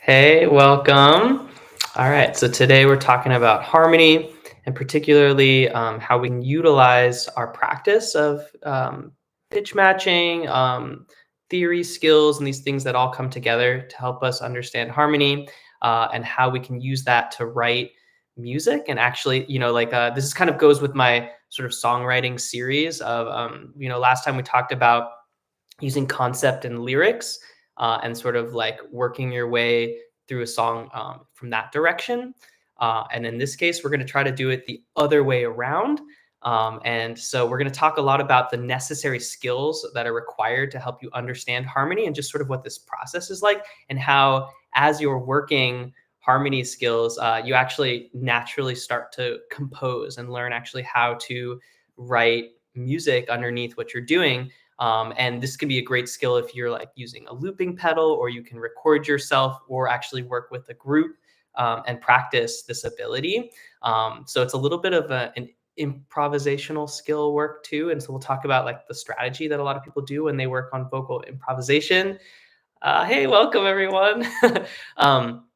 Hey, welcome. All right, so today we're talking about harmony and particularly how we can utilize our practice of pitch matching, theory skills, and these things that all come together to help us understand harmony and how we can use that to write music. And actually, this is kind of goes with my sort of songwriting series of, last time we talked about using concept and lyrics and sort of like working your way through a song from that direction. And in this case, we're going to try to do it the other way around. And so we're going to talk a lot about the necessary skills that are required to help you understand harmony and just sort of what this process is like and how, as you're working harmony skills, you actually naturally start to compose and learn actually how to write music underneath what you're doing, and this can be a great skill if you're like using a looping pedal, or you can record yourself, or actually work with a group and practice this ability. So it's a little bit of an improvisational skill work too. And so we'll talk about like the strategy that a lot of people do when they work on vocal improvisation. Hey, welcome everyone. um,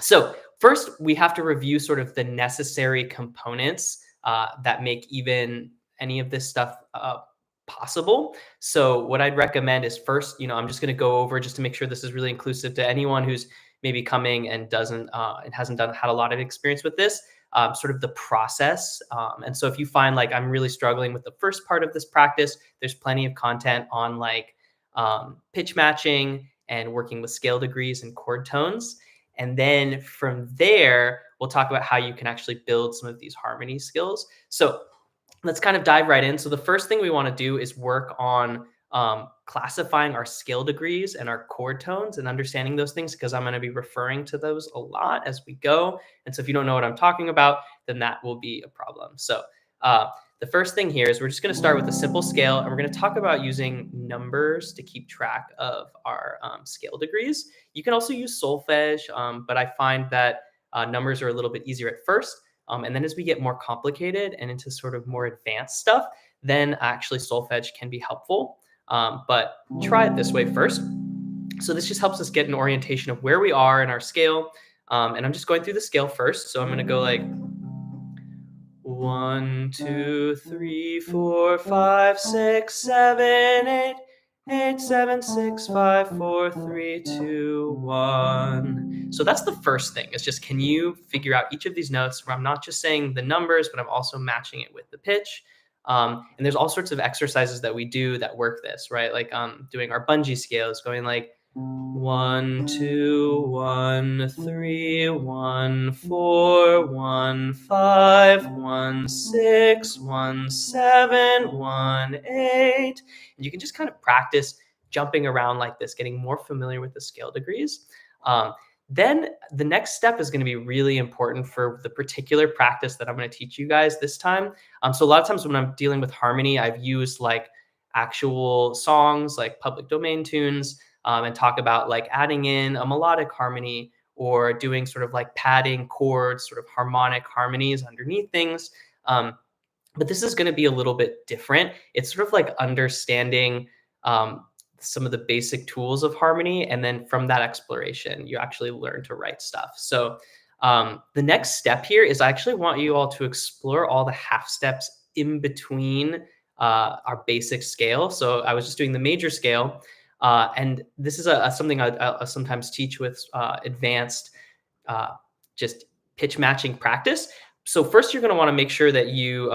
so first, we have to review sort of the necessary components that make even any of this stuff possible. So what I'd recommend is first, I'm just going to go over just to make sure this is really inclusive to anyone who's maybe coming and doesn't and hasn't had a lot of experience with this. Sort of the process. And so if you find like I'm really struggling with the first part of this practice, there's plenty of content on like pitch matching and working with scale degrees and chord tones. And then from there, we'll talk about how you can actually build some of these harmony skills. So let's kind of dive right in. So the first thing we want to do is work on classifying our scale degrees and our chord tones and understanding those things, because I'm going to be referring to those a lot as we go. And so if you don't know what I'm talking about, then that will be a problem. So the first thing here is we're just going to start with a simple scale, and we're going to talk about using numbers to keep track of our scale degrees. You can also use solfege, but I find that numbers are a little bit easier at first. And then as we get more complicated and into sort of more advanced stuff, then actually solfege can be helpful. But try it this way first. So this just helps us get an orientation of where we are in our scale. And I'm just going through the scale first. So I'm going to go like 1, 2, 3, 4, 5, 6, 7, 8. 8, 7, 6, 5, 4, 3, 2, 1. So that's the first thing, is just, can you figure out each of these notes where I'm not just saying the numbers, but I'm also matching it with the pitch. And there's all sorts of exercises that we do that work this, right? Like doing our bungee scales, going like 1, 2, 1, 3, 1, 4, 1, 5, 1, 6, 1, 7, 1, 8. And you can just kind of practice jumping around like this, getting more familiar with the scale degrees. Then the next step is going to be really important for the particular practice that I'm going to teach you guys this time. So a lot of times when I'm dealing with harmony, I've used like actual songs, like public domain tunes, and talk about like adding in a melodic harmony or doing sort of like padding chords, sort of harmonic harmonies underneath things. But this is going to be a little bit different. It's sort of like understanding some of the basic tools of harmony. And then from that exploration, you actually learn to write stuff. So the next step here is I actually want you all to explore all the half steps in between our basic scale. So I was just doing the major scale. And this is something I sometimes teach with advanced just pitch matching practice. So first, you're going to want to make sure that you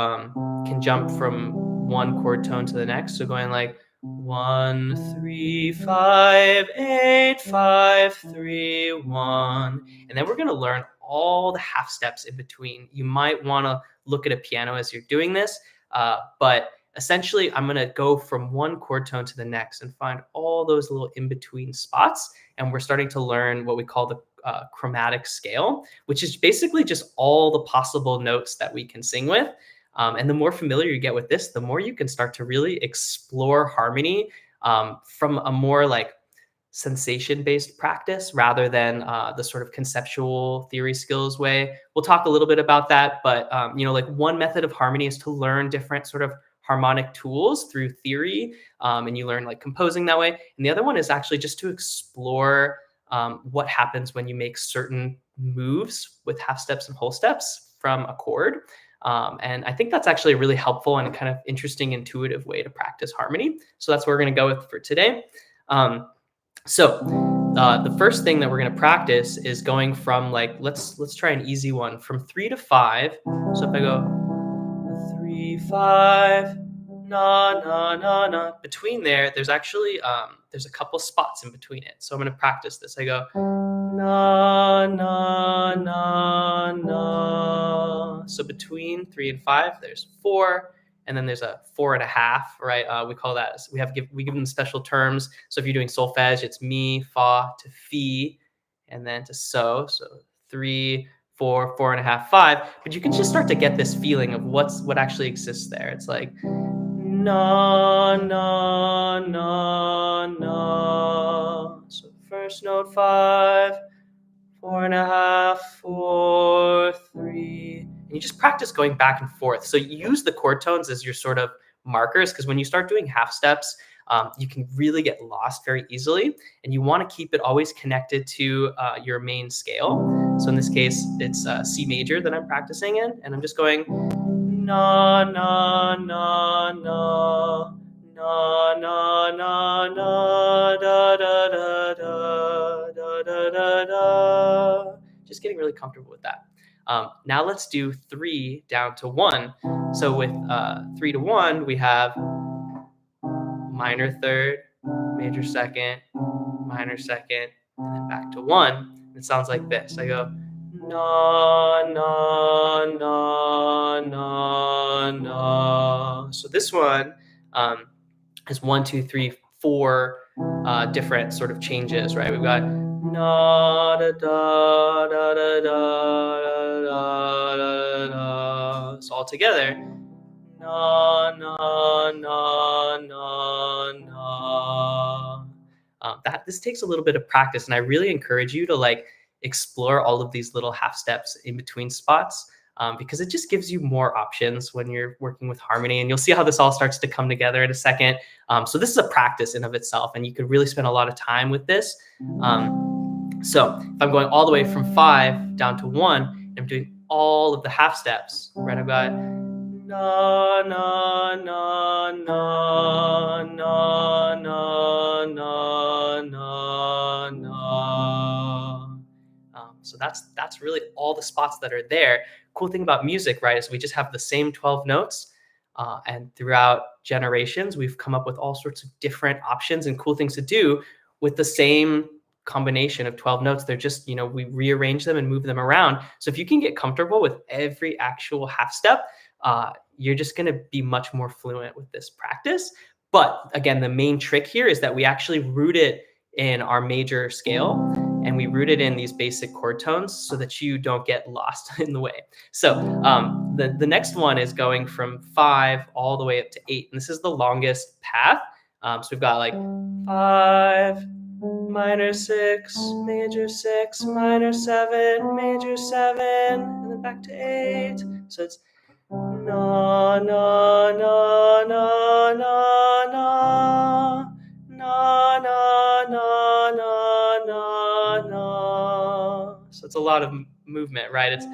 can jump from one chord tone to the next. So going like 1, 3, 5, 8, 5, 3, 1. And then we're going to learn all the half steps in between. You might want to look at a piano as you're doing this, but essentially, I'm going to go from one chord tone to the next and find all those little in-between spots. And we're starting to learn what we call the chromatic scale, which is basically just all the possible notes that we can sing with. And the more familiar you get with this, the more you can start to really explore harmony from a more like sensation-based practice rather than the sort of conceptual theory skills way. We'll talk a little bit about that, but like one method of harmony is to learn different sort of harmonic tools through theory, and you learn like composing that way. And the other one is actually just to explore what happens when you make certain moves with half steps and whole steps from a chord. And I think that's actually a really helpful and kind of interesting, intuitive way to practice harmony. So that's what we're going to go with for today. So the first thing that we're going to practice is going from like let's try an easy one from 3 to 5. So if I go 3 5 na na na na, between there's actually there's a couple spots in between it. So I'm going to practice this. I go na na na na. So between 3 and 5 there's 4, and then there's a 4.5, right? We call that, we give them special terms. So if you're doing solfege, it's mi, fa to fi, and then to so 3, 4, 4.5, 5. But you can just start to get this feeling of what actually exists there. It's like na na na na. So first note 5, 4.5, 4, 3. And you just practice going back and forth. So you use the chord tones as your sort of markers, because when you start doing half steps, you can really get lost very easily. And you want to keep it always connected to your main scale. So in this case, it's C major that I'm practicing in. And I'm just going na, na, na, na. Na na na na da da da da da da da da. Just getting really comfortable with that. Now let's do 3 down to 1. So with 3 to 1, we have minor third, major second, minor second, and then back to 1. It sounds like this. I go na na na na na. So this one has 1, 2, 3, 4 different sort of changes, right? We've got na da da da da da da da da. So all together, na na na na na. This takes a little bit of practice, and I really encourage you to like explore all of these little half steps in between spots. Because it just gives you more options when you're working with harmony, and you'll see how this all starts to come together in a second. So this is a practice in of itself, and you could really spend a lot of time with this. So if I'm going all the way from 5 down to 1, I'm doing all of the half steps, right? I've got na na na na na na na na na. So that's really all the spots that are there. Cool thing about music, right, is we just have the same 12 notes, and throughout generations, we've come up with all sorts of different options and cool things to do with the same combination of 12 notes. They're just, we rearrange them and move them around. So if you can get comfortable with every actual half step, you're just going to be much more fluent with this practice. But again, the main trick here is that we actually root it in our major scale, and we root it in these basic chord tones so that you don't get lost in the way. So the next one is going from 5 all the way up to 8, and this is the longest path. So we've got like 5, minor 6, major 6, minor 7, major 7, and then back to 8. So it's na na na na na na na na na na na na. So it's a lot of movement, right? It's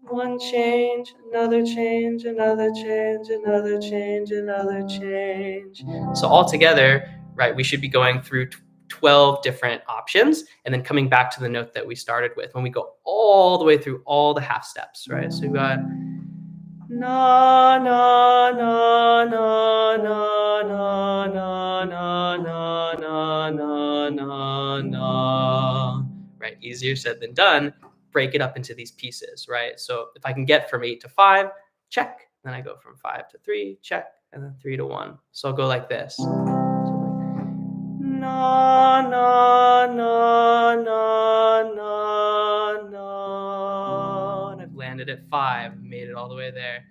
one change, another change, another change, another change, another change. So all together, right, we should be going through 12 different options and then coming back to the note that we started with when we go all the way through all the half steps, right? So we've got na na na na na na na na na na na na na. Right, easier said than done. Break it up into these pieces, right? So if I can get from 8 to 5, check. Then I go from 5 to 3, check, and then 3 to 1. So I'll go like this. Na na na na na na. And I've landed at 5, made it all the way there.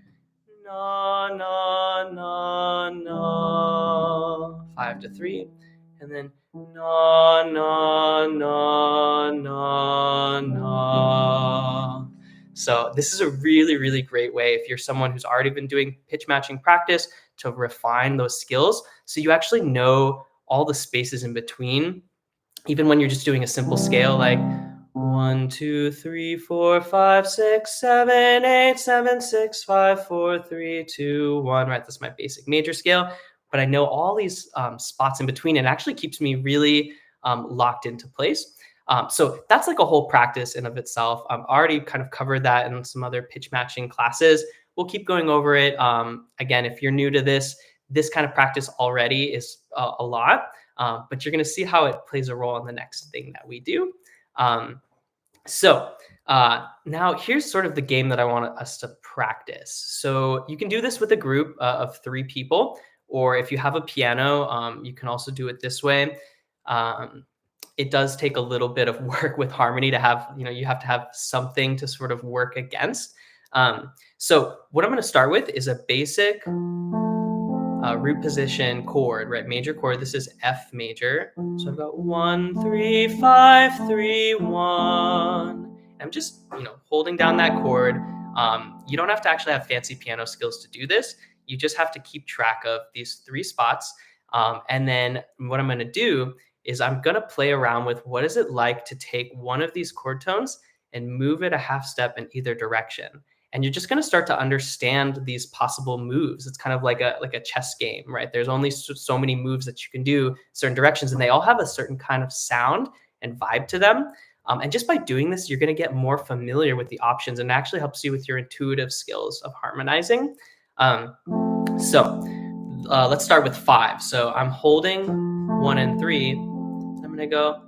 Na na na na. 5 to 3, and then na na na na na. So this is a really, really great way if you're someone who's already been doing pitch matching practice to refine those skills, so you actually know all the spaces in between even when you're just doing a simple scale like 1, 2, 3, 4, 5, 6, 7, 8, 7, 6, 5, 4, 3, 2, 1. Right, that's my basic major scale. But I know all these spots in between, and it actually keeps me really locked into place. So that's like a whole practice in of itself. I've already kind of covered that in some other pitch matching classes. We'll keep going over it. Again, if you're new to this kind of practice already is a lot, but you're going to see how it plays a role in the next thing that we do. So now here's sort of the game that I want us to practice. So you can do this with a group of 3 people, or if you have a piano, you can also do it this way. It does take a little bit of work with harmony to have, you have to have something to sort of work against. So what I'm going to start with is a basic root position chord, right? Major chord. This is F major. So I've got 1, 3, 5, 3, 1. I'm just, holding down that chord. You don't have to actually have fancy piano skills to do this. You just have to keep track of these 3 spots. And then what I'm going to do is I'm going to play around with what is it like to take one of these chord tones and move it a half step in either direction. And you're just going to start to understand these possible moves. It's kind of like a chess game, right? There's only so many moves that you can do certain directions, and they all have a certain kind of sound and vibe to them. And just by doing this, you're going to get more familiar with the options, and it actually helps you with your intuitive skills of harmonizing. Let's start with 5. So I'm holding 1 and 3. I'm going to go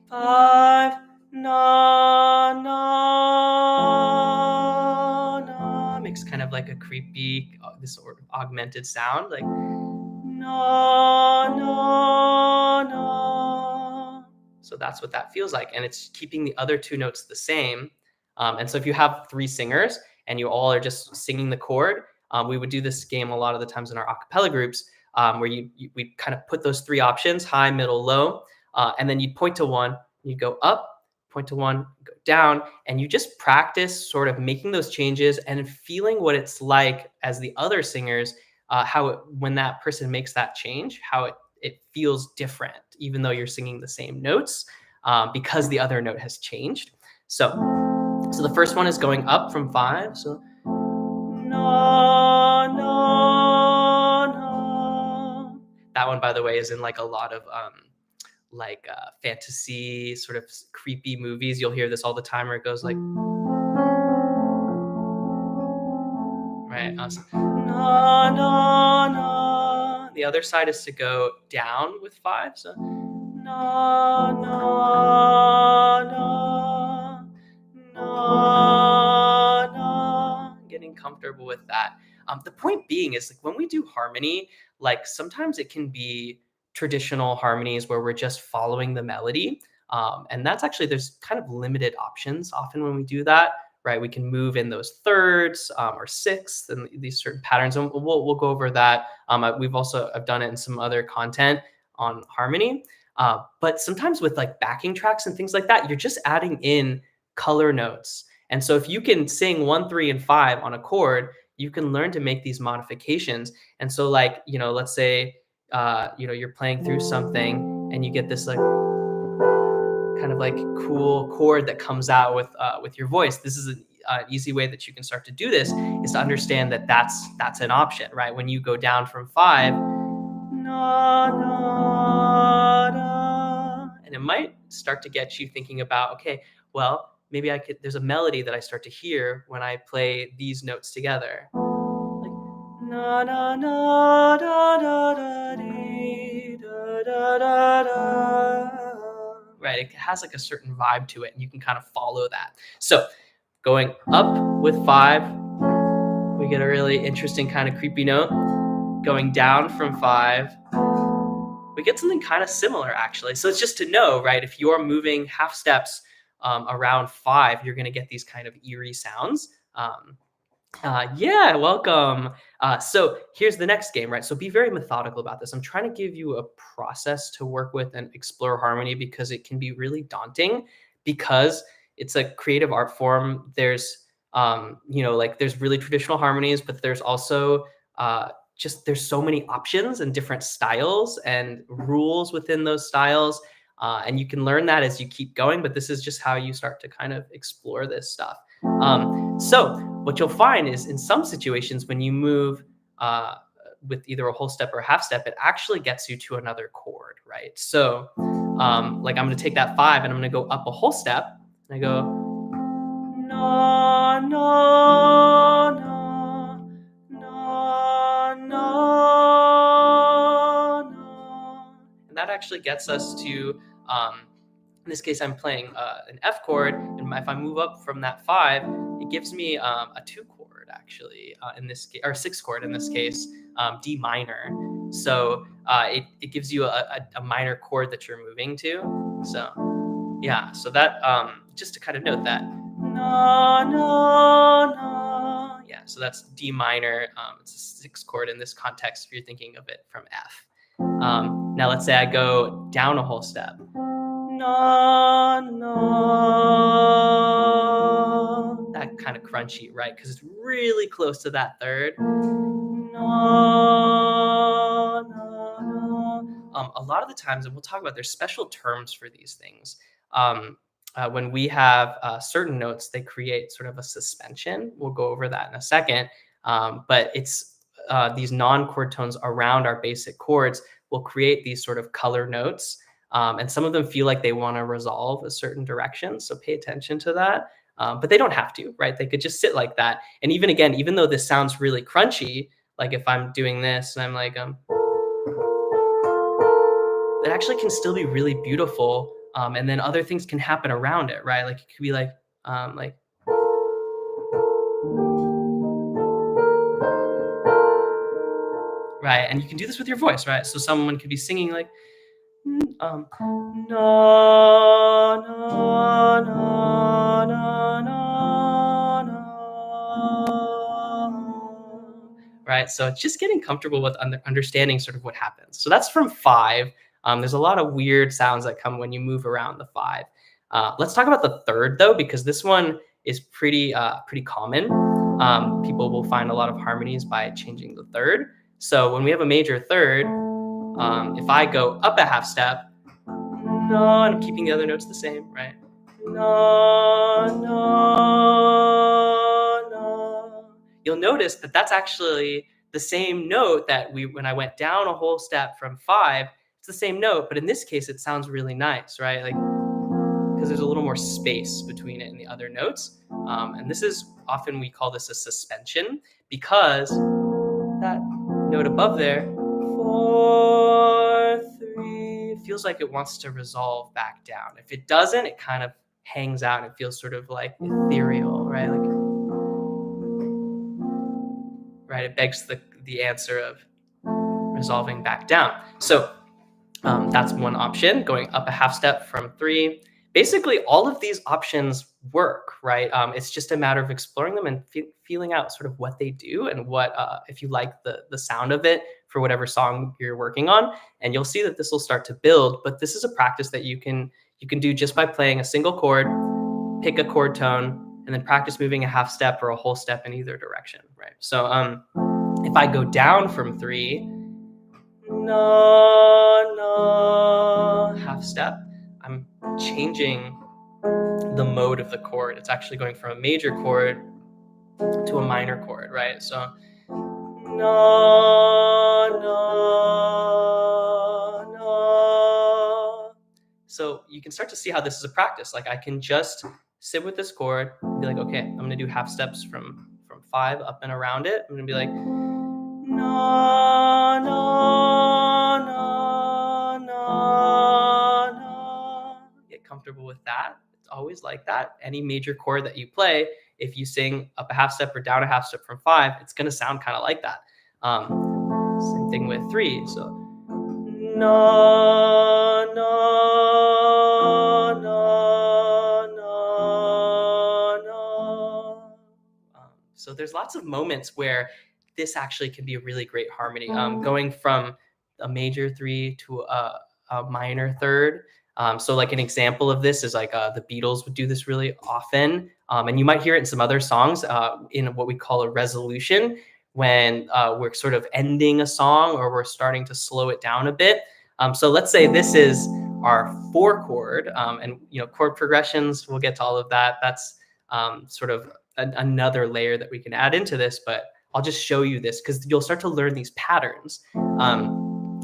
5, na, na, na. Makes kind of like a creepy, this sort of augmented sound, like na, na, na. So that's what that feels like. And it's keeping the other 2 notes the same. And so if you have 3 singers and you all are just singing the chord, we would do this game a lot of the times in our a cappella groups, where we kind of put those 3 options, high, middle, low, and then you'd point to one, you go up, point to one, go down, and you just practice sort of making those changes and feeling what it's like as the other singers, when that person makes that change, how it feels different, even though you're singing the same notes, because the other note has changed. So the first one is going up from 5. So na, na, na. That one, by the way, is in like a lot of fantasy sort of creepy movies. You'll hear this all the time where it goes like, right? Na, na, na. The other side is to go down with 5. So na, na, na, na, na. Getting comfortable with that. The point being is, like, when we do harmony, like, sometimes it can be traditional harmonies where we're just following the melody. And that's actually, there's kind of limited options often when we do that, right? We can move in those thirds or sixths and these certain patterns. And we'll go over that. I've done it in some other content on harmony. But sometimes with like backing tracks and things like that, you're just adding in color notes. And so if you can sing 1, 3, and 5 on a chord, you can learn to make these modifications. And so, like, let's say, you're playing through something and you get this like kind of like cool chord that comes out with your voice. This is an easy way that you can start to do this, is to understand that that's an option, right? When you go down from 5, na, na, na, and it might start to get you thinking about, okay, well, maybe there's a melody that I start to hear when I play these notes together. Like, na, na, na, da, da, da, dee, da, da, da, da. Right, it has like a certain vibe to it, and you can kind of follow that. So going up with 5, we get a really interesting kind of creepy note. Going down from 5, we get something kind of similar, actually. So it's just to know, right, if you're moving half steps around 5, you're going to get these kind of eerie sounds. Yeah, welcome. So here's the next game, right? So be very methodical about this. I'm trying to give you a process to work with and explore harmony, because it can be really daunting, because it's a creative art form. There's, there's really traditional harmonies, but there's also there's so many options and different styles and rules within those styles. And you can learn that as you keep going, but this is just how you start to kind of explore this stuff. So what you'll find is in some situations when you move with either a whole step or a half step, it actually gets you to another chord, right? So like I'm going to take that 5 and I'm going to go up a whole step. And I go, na, na, na, na, na, na. And that actually gets us to, in this case, I'm playing an F chord. And if I move up from that 5, it gives me a 2 chord, actually, in this case, or 6 chord in this case, D minor. So it gives you a minor chord that you're moving to. So yeah, so that just to kind of note that. Na, na, na. Yeah, so that's D minor. It's a 6 chord in this context if you're thinking of it from F. Now let's say I go down a whole step. Na, na. That kind of crunchy, right? Because it's really close to that third. Na, na, na. A lot of the times, and we'll talk about, there's special terms for these things. When we have certain notes, they create sort of a suspension. We'll go over that in a second. But it's these non-chord tones around our basic chords will create these sort of color notes. And some of them feel like they want to resolve a certain direction. So pay attention to that. But they don't have to, right? They could just sit like that. And even again, even though this sounds really crunchy, like if I'm doing this and I'm like, it actually can still be really beautiful. And then other things can happen around it, right? Like it could be like, right. And you can do this with your voice, right? So someone could be singing like, na, na, na, na, na, na. Right. So it's just getting comfortable with understanding sort of what happens. So that's from 5. There's a lot of weird sounds that come when you move around the 5. Let's talk about the third though, because this one is pretty common. People will find a lot of harmonies by changing the third. So when we have a major third, if I go up a half step, no, and I'm keeping the other notes the same, right? No, no, no. You'll notice that that's actually the same note that when I went down a whole step from 5, it's the same note, but in this case, it sounds really nice, right? Like, because there's a little more space between it and the other notes. And this is often, we call this a suspension, because that note above there, 4, 3, it feels like it wants to resolve back down. If it doesn't, it kind of hangs out and it feels sort of like ethereal, right? Like, right, it begs the answer of resolving back down. So that's one option, going up a half step from 3. Basically, all of these options work, right? It's just a matter of exploring them and feeling out sort of what they do and what, if you like the sound of it for whatever song you're working on. And you'll see that this will start to build. But this is a practice that you can do just by playing a single chord, pick a chord tone, and then practice moving a half step or a whole step in either direction, right? So if I go down from 3, na, na, half step, I'm changing the mode of the chord. It's actually going from a major chord to a minor chord, right? So na, na, na. So you can start to see how this is a practice. Like I can just sit with this chord and be like, okay, I'm going to do half steps from 5 up and around it. I'm going to be like, na, na, na, na, na. Get comfortable with that. It's always like that. Any major chord that you play, if you sing up a half step or down a half step from 5, it's going to sound kind of like that. Same thing with 3. So na, na, na, na, na. So there's lots of moments where this actually can be a really great harmony. Going from a major 3 to a minor third. So like an example of this is like the Beatles would do this really often. And you might hear it in some other songs in what we call a resolution, when we're sort of ending a song or we're starting to slow it down a bit. So let's say this is our 4 chord, and chord progressions. We'll get to all of that. That's sort of another layer that we can add into this, but I'll just show you this because you'll start to learn these patterns.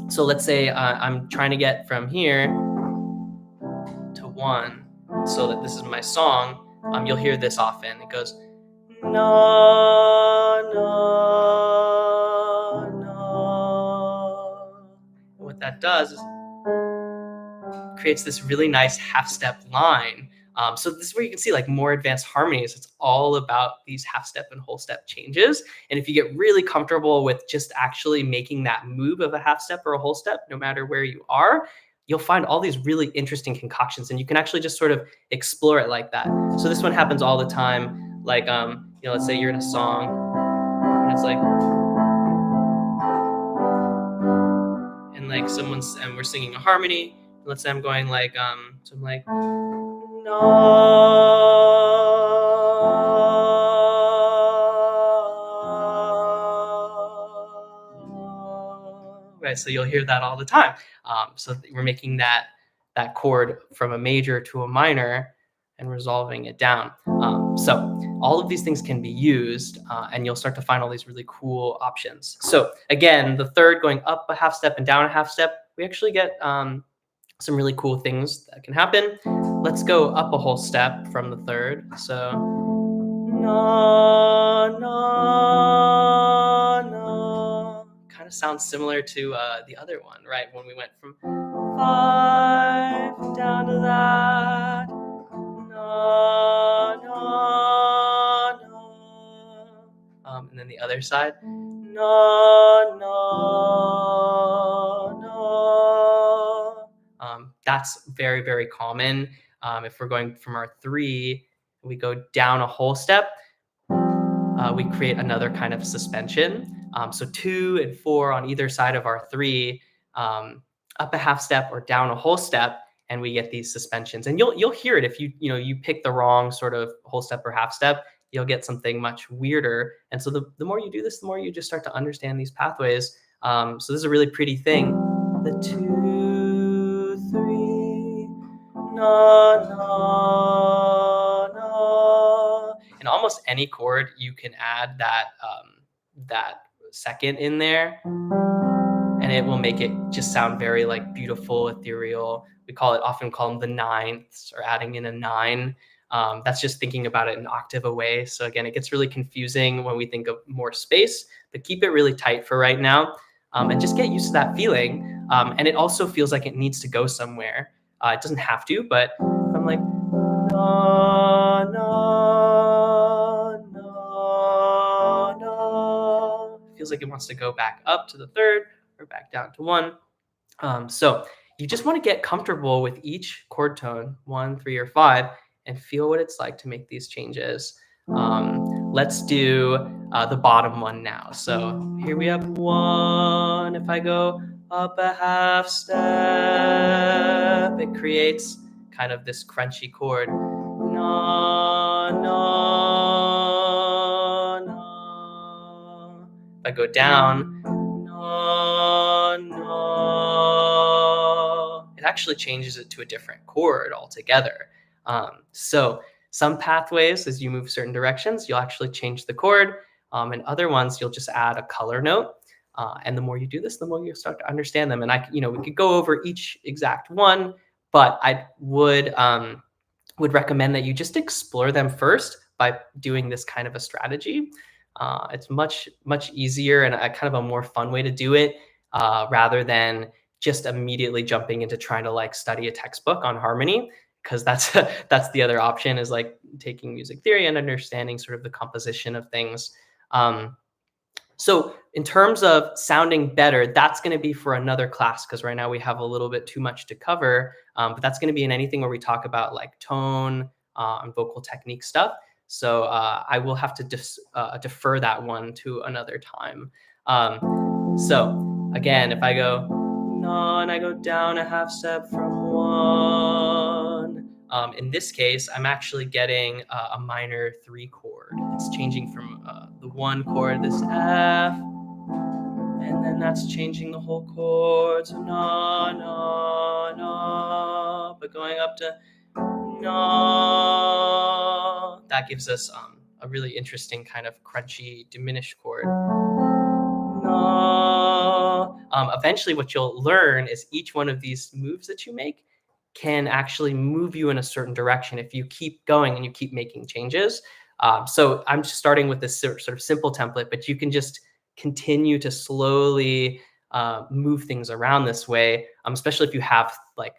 So let's say I'm trying to get from here to 1, so that this is my song. You'll hear this often. It goes na na na. And what that does is creates this really nice half-step line. So this is where you can see like more advanced harmonies. It's all about these half-step and whole-step changes. And if you get really comfortable with just actually making that move of a half-step or a whole step, no matter where you are, you'll find all these really interesting concoctions, and you can actually just sort of explore it like that. So this one happens all the time. Like, let's say you're in a song, and it's like, and like and we're singing a harmony. Let's say I'm going like, so I'm like, no. Right, so you'll hear that all the time. So we're making that chord from a major to a minor and resolving it down. So all of these things can be used, and you'll start to find all these really cool options. So again, the third going up a half step and down a half step, we actually get some really cool things that can happen. Let's go up a whole step from the third. So na na na, kind of sounds similar to the other one, right? When we went from 5 down to that. Na na na. And then the other side. Na na na. That's very, very common. If we're going from our 3, we go down a whole step, we create another kind of suspension. So 2 and 4 on either side of our 3, up a half step or down a whole step, and we get these suspensions. And you'll hear it if you pick the wrong sort of whole step or half step, you'll get something much weirder. And so the more you do this, the more you just start to understand these pathways. So this is a really pretty thing. The 2, 3, na na na. And almost any chord you can add that second in there, and it will make it just sound very like beautiful, ethereal. We often call them the ninths, or adding in a 9. That's just thinking about it an octave away. So again, it gets really confusing when we think of more space, but keep it really tight for right now, and just get used to that feeling. And it also feels like it needs to go somewhere. It doesn't have to, but I'm like, na, na, na, na. Feels like it wants to go back up to the third or back down to 1. So you just want to get comfortable with each chord tone, 1, 3, or 5, and feel what it's like to make these changes. Let's do the bottom one now. So here we have 1. If I go up a half step, it creates kind of this crunchy chord. Na, na, na. If I go down, na, na, it actually changes it to a different chord altogether. So some pathways, as you move certain directions, you'll actually change the chord, and other ones you'll just add a color note. And the more you do this, the more you start to understand them. And we could go over each exact one, but I would recommend that you just explore them first by doing this kind of a strategy. It's much, much easier and a kind of a more fun way to do it, rather than just immediately jumping into trying to like study a textbook on harmony, because that's the other option, is like taking music theory and understanding sort of the composition of things. So in terms of sounding better, that's going to be for another class, because right now we have a little bit too much to cover. But that's going to be in anything where we talk about like tone and vocal technique stuff. So I will have to defer that one to another time. So again, if I go na and I go down a half step from 1, in this case, I'm actually getting a minor 3 chord. It's changing from the 1 chord, this F, and then that's changing the whole chord. So na, na, na, but going up to no. That gives us a really interesting kind of crunchy diminished chord. No. Eventually, what you'll learn is each one of these moves that you make can actually move you in a certain direction if you keep going and you keep making changes. So I'm just starting with this sort of simple template, but you can just continue to slowly move things around this way, especially if you have like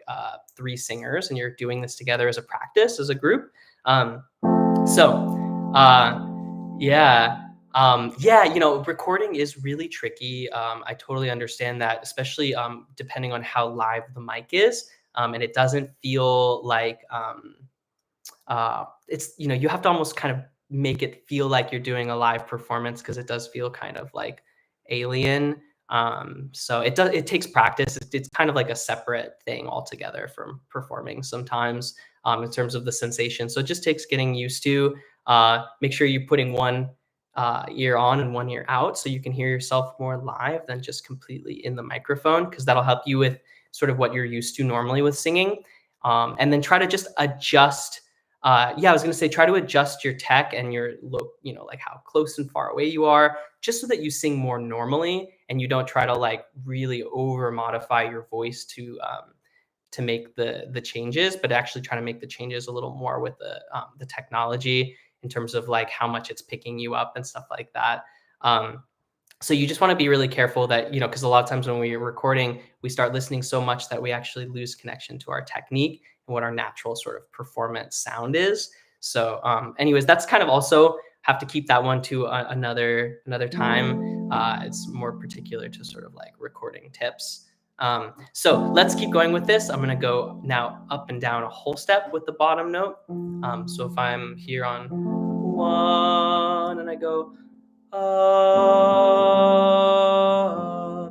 three singers and you're doing this together as a practice, as a group. So yeah. Yeah, recording is really tricky. I totally understand that, especially depending on how live the mic is. And it doesn't feel like it's, you have to almost kind of make it feel like you're doing a live performance because it does feel kind of like alien. So it takes practice. It's kind of like a separate thing altogether from performing sometimes, in terms of the sensation. So it just takes getting used to. Make sure you're putting one ear on and one ear out so you can hear yourself more live than just completely in the microphone, because that'll help you with sort of what you're used to normally with singing. And then try to just adjust. Yeah, I was going to say, try to adjust your tech and your look, like how close and far away you are, just so that you sing more normally and you don't try to like really over modify your voice to make the changes, but actually try to make the changes a little more with the technology in terms of like how much it's picking you up and stuff like that. So you just want to be really careful that, because a lot of times when we're recording, we start listening so much that we actually lose connection to our technique and what our natural sort of performance sound is. So anyways, that's kind of also have to keep that one to another time. It's more particular to sort of like recording tips. So let's keep going with this. I'm going to go now up and down a whole step with the bottom note. So if I'm here on one and I go up,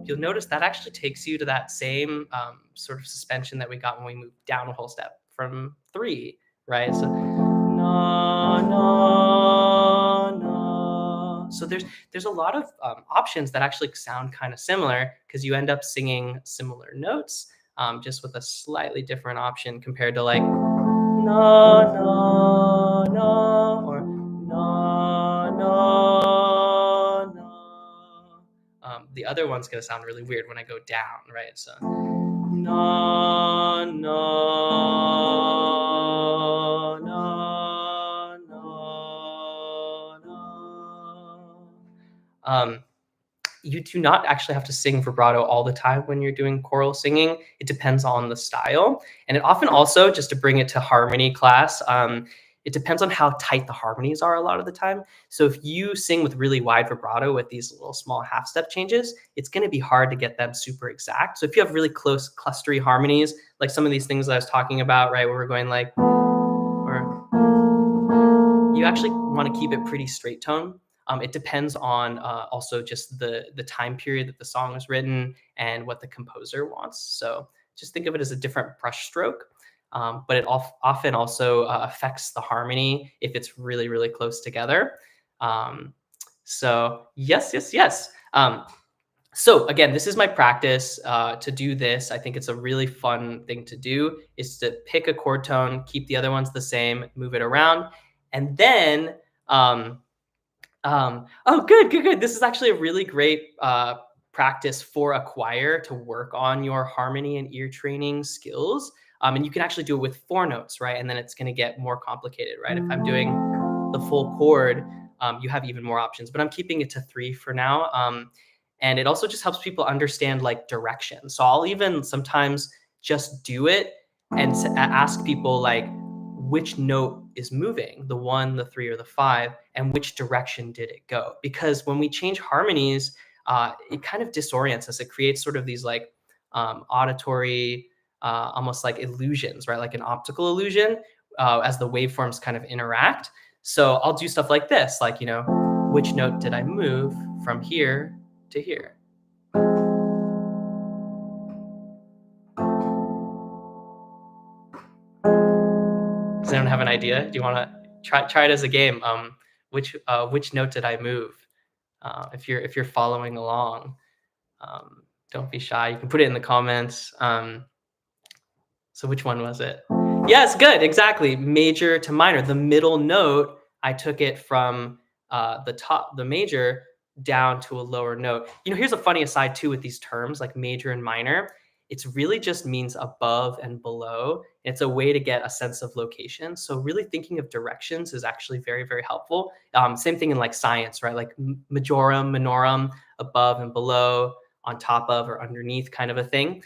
you'll notice that actually takes you to that same sort of suspension that we got when we moved down a whole step from 3, right? So na na na. So there's a lot of options that actually sound kind of similar, because you end up singing similar notes, just with a slightly different option compared to like na na na or na na na. The other one's gonna sound really weird when I go down, right? So na na na na na. You do not actually have to sing vibrato all the time when you're doing choral singing. It depends on the style. And it often also, just to bring it to harmony class, it depends on how tight the harmonies are a lot of the time. So if you sing with really wide vibrato with these little small half step changes, it's going to be hard to get them super exact. So if you have really close clustery harmonies, like some of these things that I was talking about, right, where we're going like, or you actually want to keep it pretty straight tone. It depends on also just the time period that the song was written and what the composer wants. So just think of it as a different brush stroke, but it often also affects the harmony if it's really, really close together. So yes, yes, yes. So again, this is my practice to do this. I think it's a really fun thing to do, is to pick a chord tone, keep the other ones the same, move it around, and then oh, good, good, good. This is actually a really great practice for a choir to work on your harmony and ear training skills. And you can actually do it with 4 notes, right? And then it's going to get more complicated, right? If I'm doing the full chord, you have even more options, but I'm keeping it to 3 for now. And it also just helps people understand like direction. So I'll even sometimes just do it and ask people like, which note is moving, the 1, the 3, or the 5, and which direction did it go? Because when we change harmonies, it kind of disorients us. It creates sort of these like auditory, almost like illusions, right? Like an optical illusion, as the waveforms kind of interact. So I'll do stuff like this, like, which note did I move from here to here? Does anyone have an idea? Do you want to try it as a game? Which note did I move? If you're following along, don't be shy. You can put it in the comments. So which one was it? Yes, good, exactly. Major to minor. The middle note, I took it from the major down to a lower note. Here's a funny aside too with these terms like major and minor. It's really just means above and below. It's a way to get a sense of location. So really thinking of directions is actually very, very helpful. Same thing in like science, right? Like majorum, minorum, above and below, on top of or underneath kind of a thing.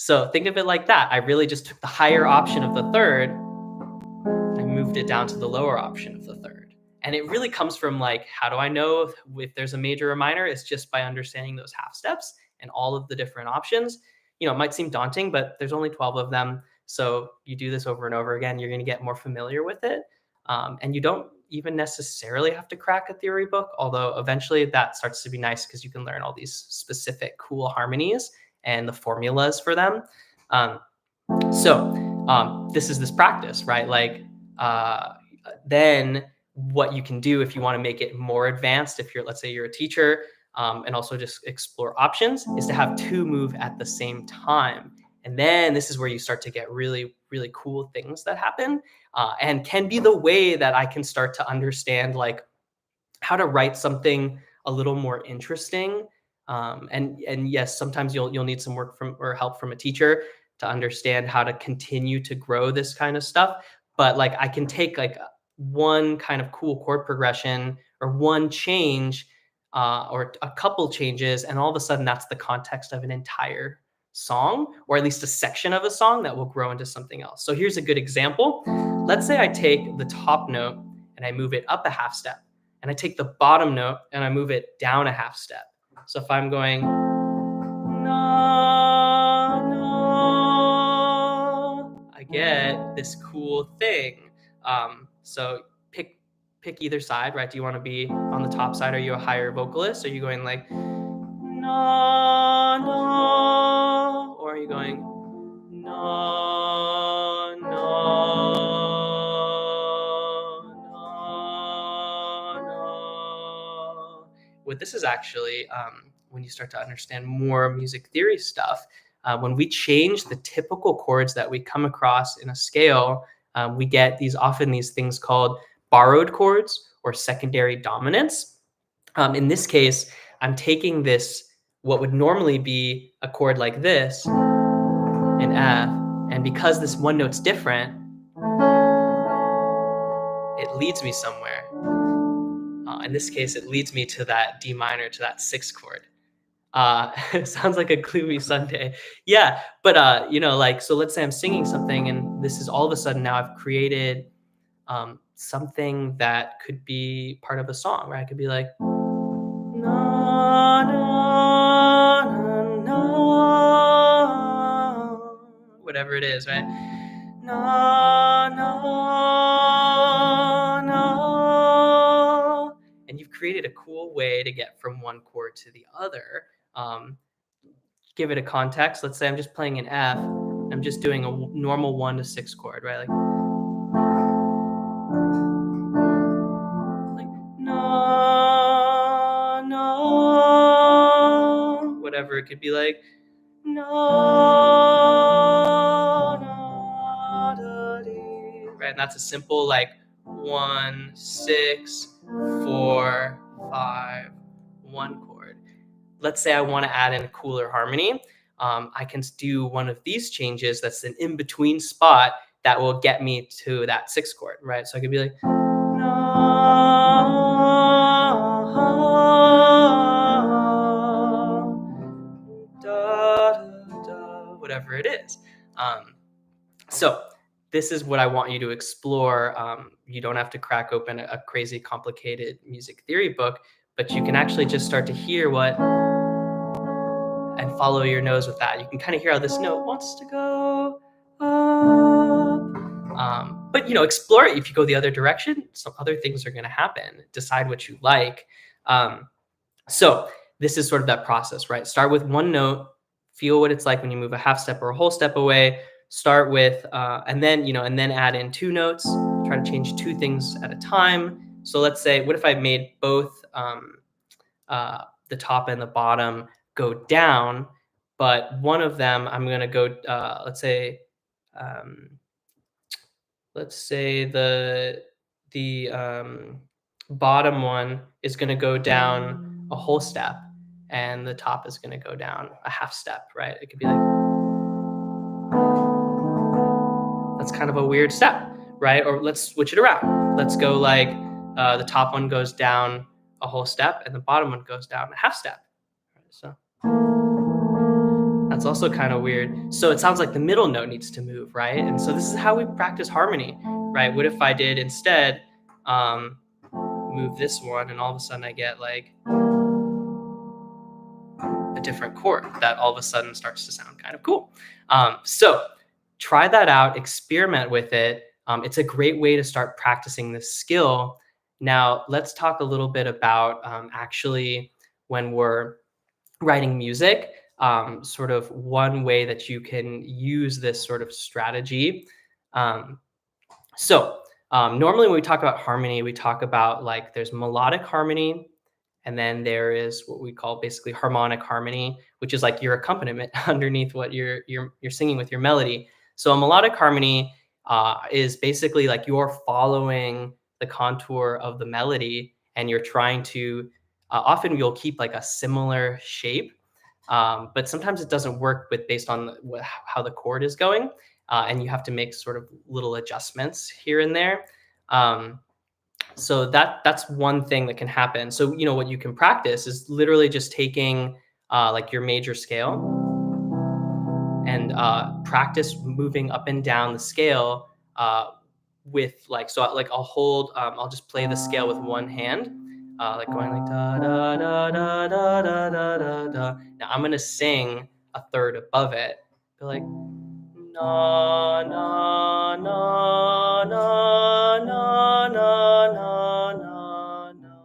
So think of it like that. I really just took the higher option of the third, I moved it down to the lower option of the third. And it really comes from like, how do I know if there's a major or minor? It's just by understanding those half steps and all of the different options. It might seem daunting, but there's only 12 of them. So you do this over and over again, you're going to get more familiar with it. And you don't even necessarily have to crack a theory book, although eventually that starts to be nice because you can learn all these specific cool harmonies and the formulas for them. So this is this practice, right? Like uh, then what you can do if you want to make it more advanced, if let's say you're a teacher, and also just explore options, is to have two move at the same time. And then this is where you start to get really, really cool things that happen, and can be the way that I can start to understand like how to write something a little more interesting. And yes, sometimes you'll need some work from or help from a teacher to understand how to continue to grow this kind of stuff. But like I can take like one kind of cool chord progression or one change, or a couple changes, and all of a sudden that's the context of an entire song, or at least a section of a song that will grow into something else. So here's a good example. Let's say I take the top note and I move it up a half step, and I take the bottom note and I move it down a half step. So if I'm going na, na, I get this cool thing. So pick either side, right? Do you want to be on the top side? Are you a higher vocalist? Are you going like na, na, or are you going na, na, na? What this is actually, when you start to understand more music theory stuff, when we change the typical chords that we come across in a scale, we get these things called borrowed chords or secondary dominants. In this case, I'm taking this, what would normally be a chord like this, an F, and because this one note's different, it leads me somewhere. In this case, it leads me to that D minor, to that sixth chord. It sounds like a gloomy Sunday. Yeah, but like, so let's say I'm singing something, and this is all of a sudden now I've created something that could be part of a song, right? I could be like, na, na, na, na, whatever it is, right? Na, na, na. And you've created a cool way to get from one chord to the other. Give it a context. Let's say I'm just playing an F. I'm just doing a normal 1 to 6 chord, right? Like no, no, whatever it could be, like no, no, da, dee. Right? And that's a simple like 1, 6, 4, 5, 1 chord. Let's say I want to add in a cooler harmony. I can do one of these changes that's an in-between spot that will get me to that 6th chord, right? So I could be like, whatever it is. So this is what I want you to explore. You don't have to crack open a crazy complicated music theory book, but you can actually just start to hear and follow your nose with that. You can kind of hear how this note wants to go up. But explore it. If you go the other direction, some other things are going to happen. Decide what you like. So this is sort of that process, right? Start with one note, feel what it's like when you move a half step or a whole step away. Start with, and then add in 2 notes. Try to change 2 things at a time. So let's say, what if I made both the top and the bottom go down, but one of them I'm going to go, let's say Um, let's say the bottom one is going to go down a whole step, and the top is going to go down a half step, right? It could be like, that's kind of a weird step, right? Or let's switch it around. Let's go like, the top one goes down a whole step and the bottom one goes down a half step. So that's also kind of weird. So it sounds like the middle note needs to move, right? And so this is how we practice harmony, right? What if I did instead um, move this one, and all of a sudden I get like a different chord that all of a sudden starts to sound kind of cool. So try that out, experiment with it. It's a great way to start practicing this skill. Now, let's talk a little bit about actually when we're writing music, sort of one way that you can use this sort of strategy. Um, Normally when we talk about harmony, we talk about like there's melodic harmony, and then there is what we call basically harmonic harmony, which is like your accompaniment underneath what you're singing with your melody. So a melodic harmony is basically like you're following the contour of the melody, and you're trying to. Often you'll keep like a similar shape, but sometimes it doesn't work with based on how the chord is going, and you have to make sort of little adjustments here and there. Um, so that's one thing that can happen. So what you can practice is literally just taking like your major scale and practice moving up and down the scale with like, so like I'll just play the scale with one hand, like going like da da da da da da da da da. Now I'm gonna sing a third above it, be like na na na na na na na na na.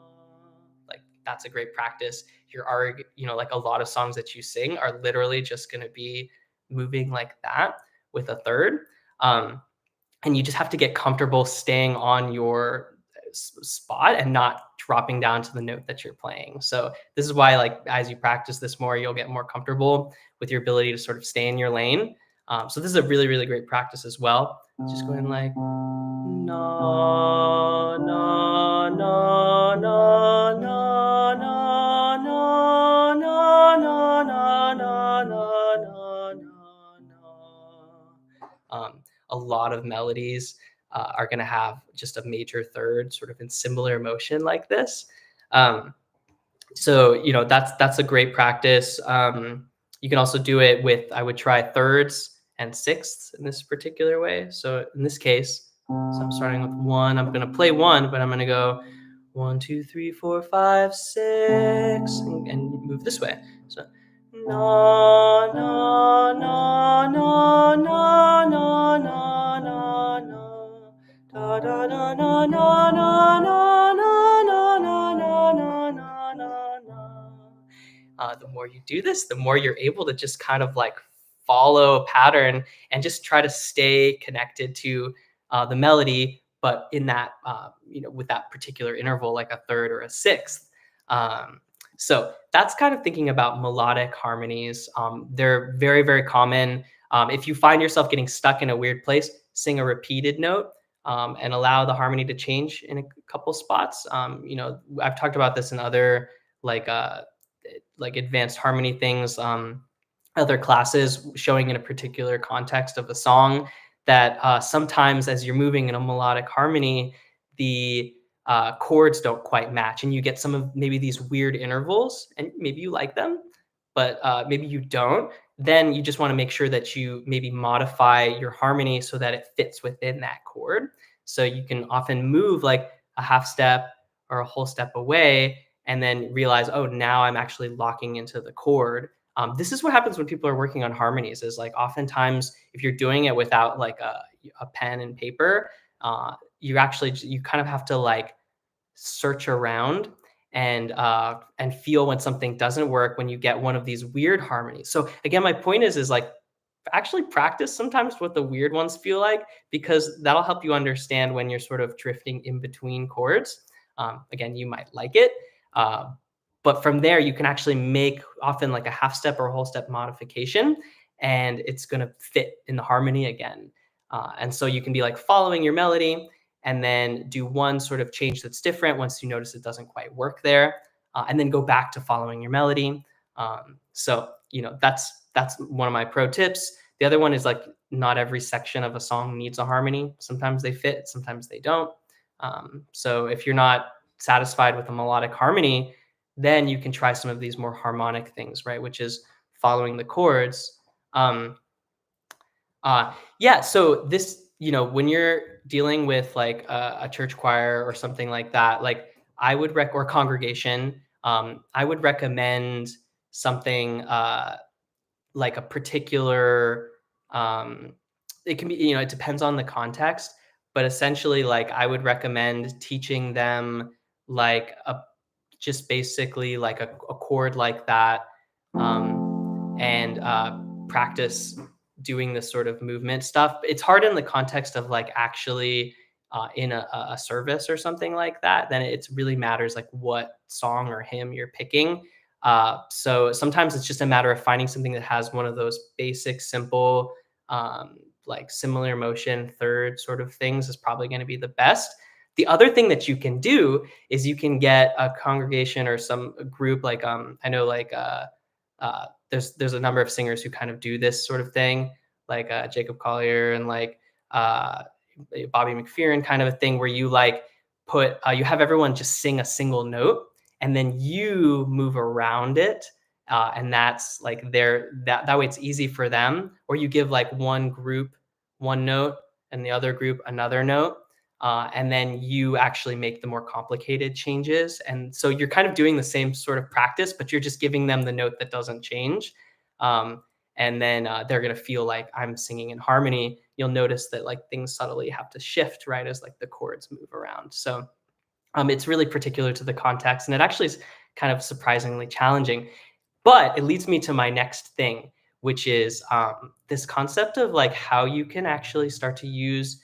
Like that's a great practice. You're already, like a lot of songs that you sing are literally just going to be moving like that with a third. And you just have to get comfortable staying on your spot and not dropping down to the note that you're playing. So this is why, like, as you practice this more, you'll get more comfortable with your ability to sort of stay in your lane. So this is a really, really great practice as well. Just going like na na na na na na na na na na na na na. A lot of melodies are going to have just a major third sort of in similar motion like this. So that's a great practice. You can also do it with, I would try thirds and sixths in this particular way. So in this case, so I'm starting with one. I'm going to play one, but I'm going to go 1, 2, 3, 4, 5, 6, and move this way. So na na na na na na na na na da da da na na na na na na na na na na na. The more you do this, the more you're able to just kind of like follow a pattern and just try to stay connected to the melody, but in that with that particular interval, like a third or a sixth. So that's kind of thinking about melodic harmonies. They're very, very common. If you find yourself getting stuck in a weird place, sing a repeated note and allow the harmony to change in a couple spots. I've talked about this in other like advanced harmony things, other classes, showing in a particular context of a song that sometimes as you're moving in a melodic harmony, the chords don't quite match, and you get some of maybe these weird intervals, and maybe you like them, but maybe you don't. Then you just want to make sure that you maybe modify your harmony so that it fits within that chord. So you can often move like a half step or a whole step away, and then realize, oh, now I'm actually locking into the chord. This is what happens when people are working on harmonies, is like oftentimes if you're doing it without like a pen and paper, you kind of have to like search around and feel when something doesn't work, when you get one of these weird harmonies. So again, my point is like actually practice sometimes what the weird ones feel like, because that'll help you understand when you're sort of drifting in between chords. Again, you might like it. But from there, you can actually make often like a half step or a whole step modification. and it's going to fit in the harmony again. And so you can be like following your melody and then do one sort of change that's different once you notice it doesn't quite work there, and then go back to following your melody. So that's one of my pro tips. The other one is like not every section of a song needs a harmony. Sometimes they fit, sometimes they don't. So if you're not satisfied with a melodic harmony, then you can try some of these more harmonic things, right? Which is following the chords. Um, yeah. So this, when you're dealing with like a church choir or something like that, like or congregation, I would recommend something like a particular, um, it can be, it depends on the context, but essentially, like I would recommend teaching them like just basically like a chord like that, and practice doing this sort of movement stuff. It's hard in the context of like actually in a service or something like that. Then it really matters like what song or hymn you're picking. So sometimes it's just a matter of finding something that has one of those basic, simple, like similar motion, third sort of things is probably going to be the best. The other thing that you can do is you can get a congregation or some group like I know like there's a number of singers who kind of do this sort of thing, like Jacob Collier and like uh, Bobby McFerrin, kind of a thing where you like you have everyone just sing a single note and then you move around it, and that's like that way it's easy for them. Or you give like one group one note and the other group another note, and then you actually make the more complicated changes. And so you're kind of doing the same sort of practice, but you're just giving them the note that doesn't change. Um, and then they're going to feel like I'm singing in harmony. You'll notice that like things subtly have to shift, right, as like the chords move around. So it's really particular to the context, and it actually is kind of surprisingly challenging. But it leads me to my next thing, which is this concept of like how you can actually start to use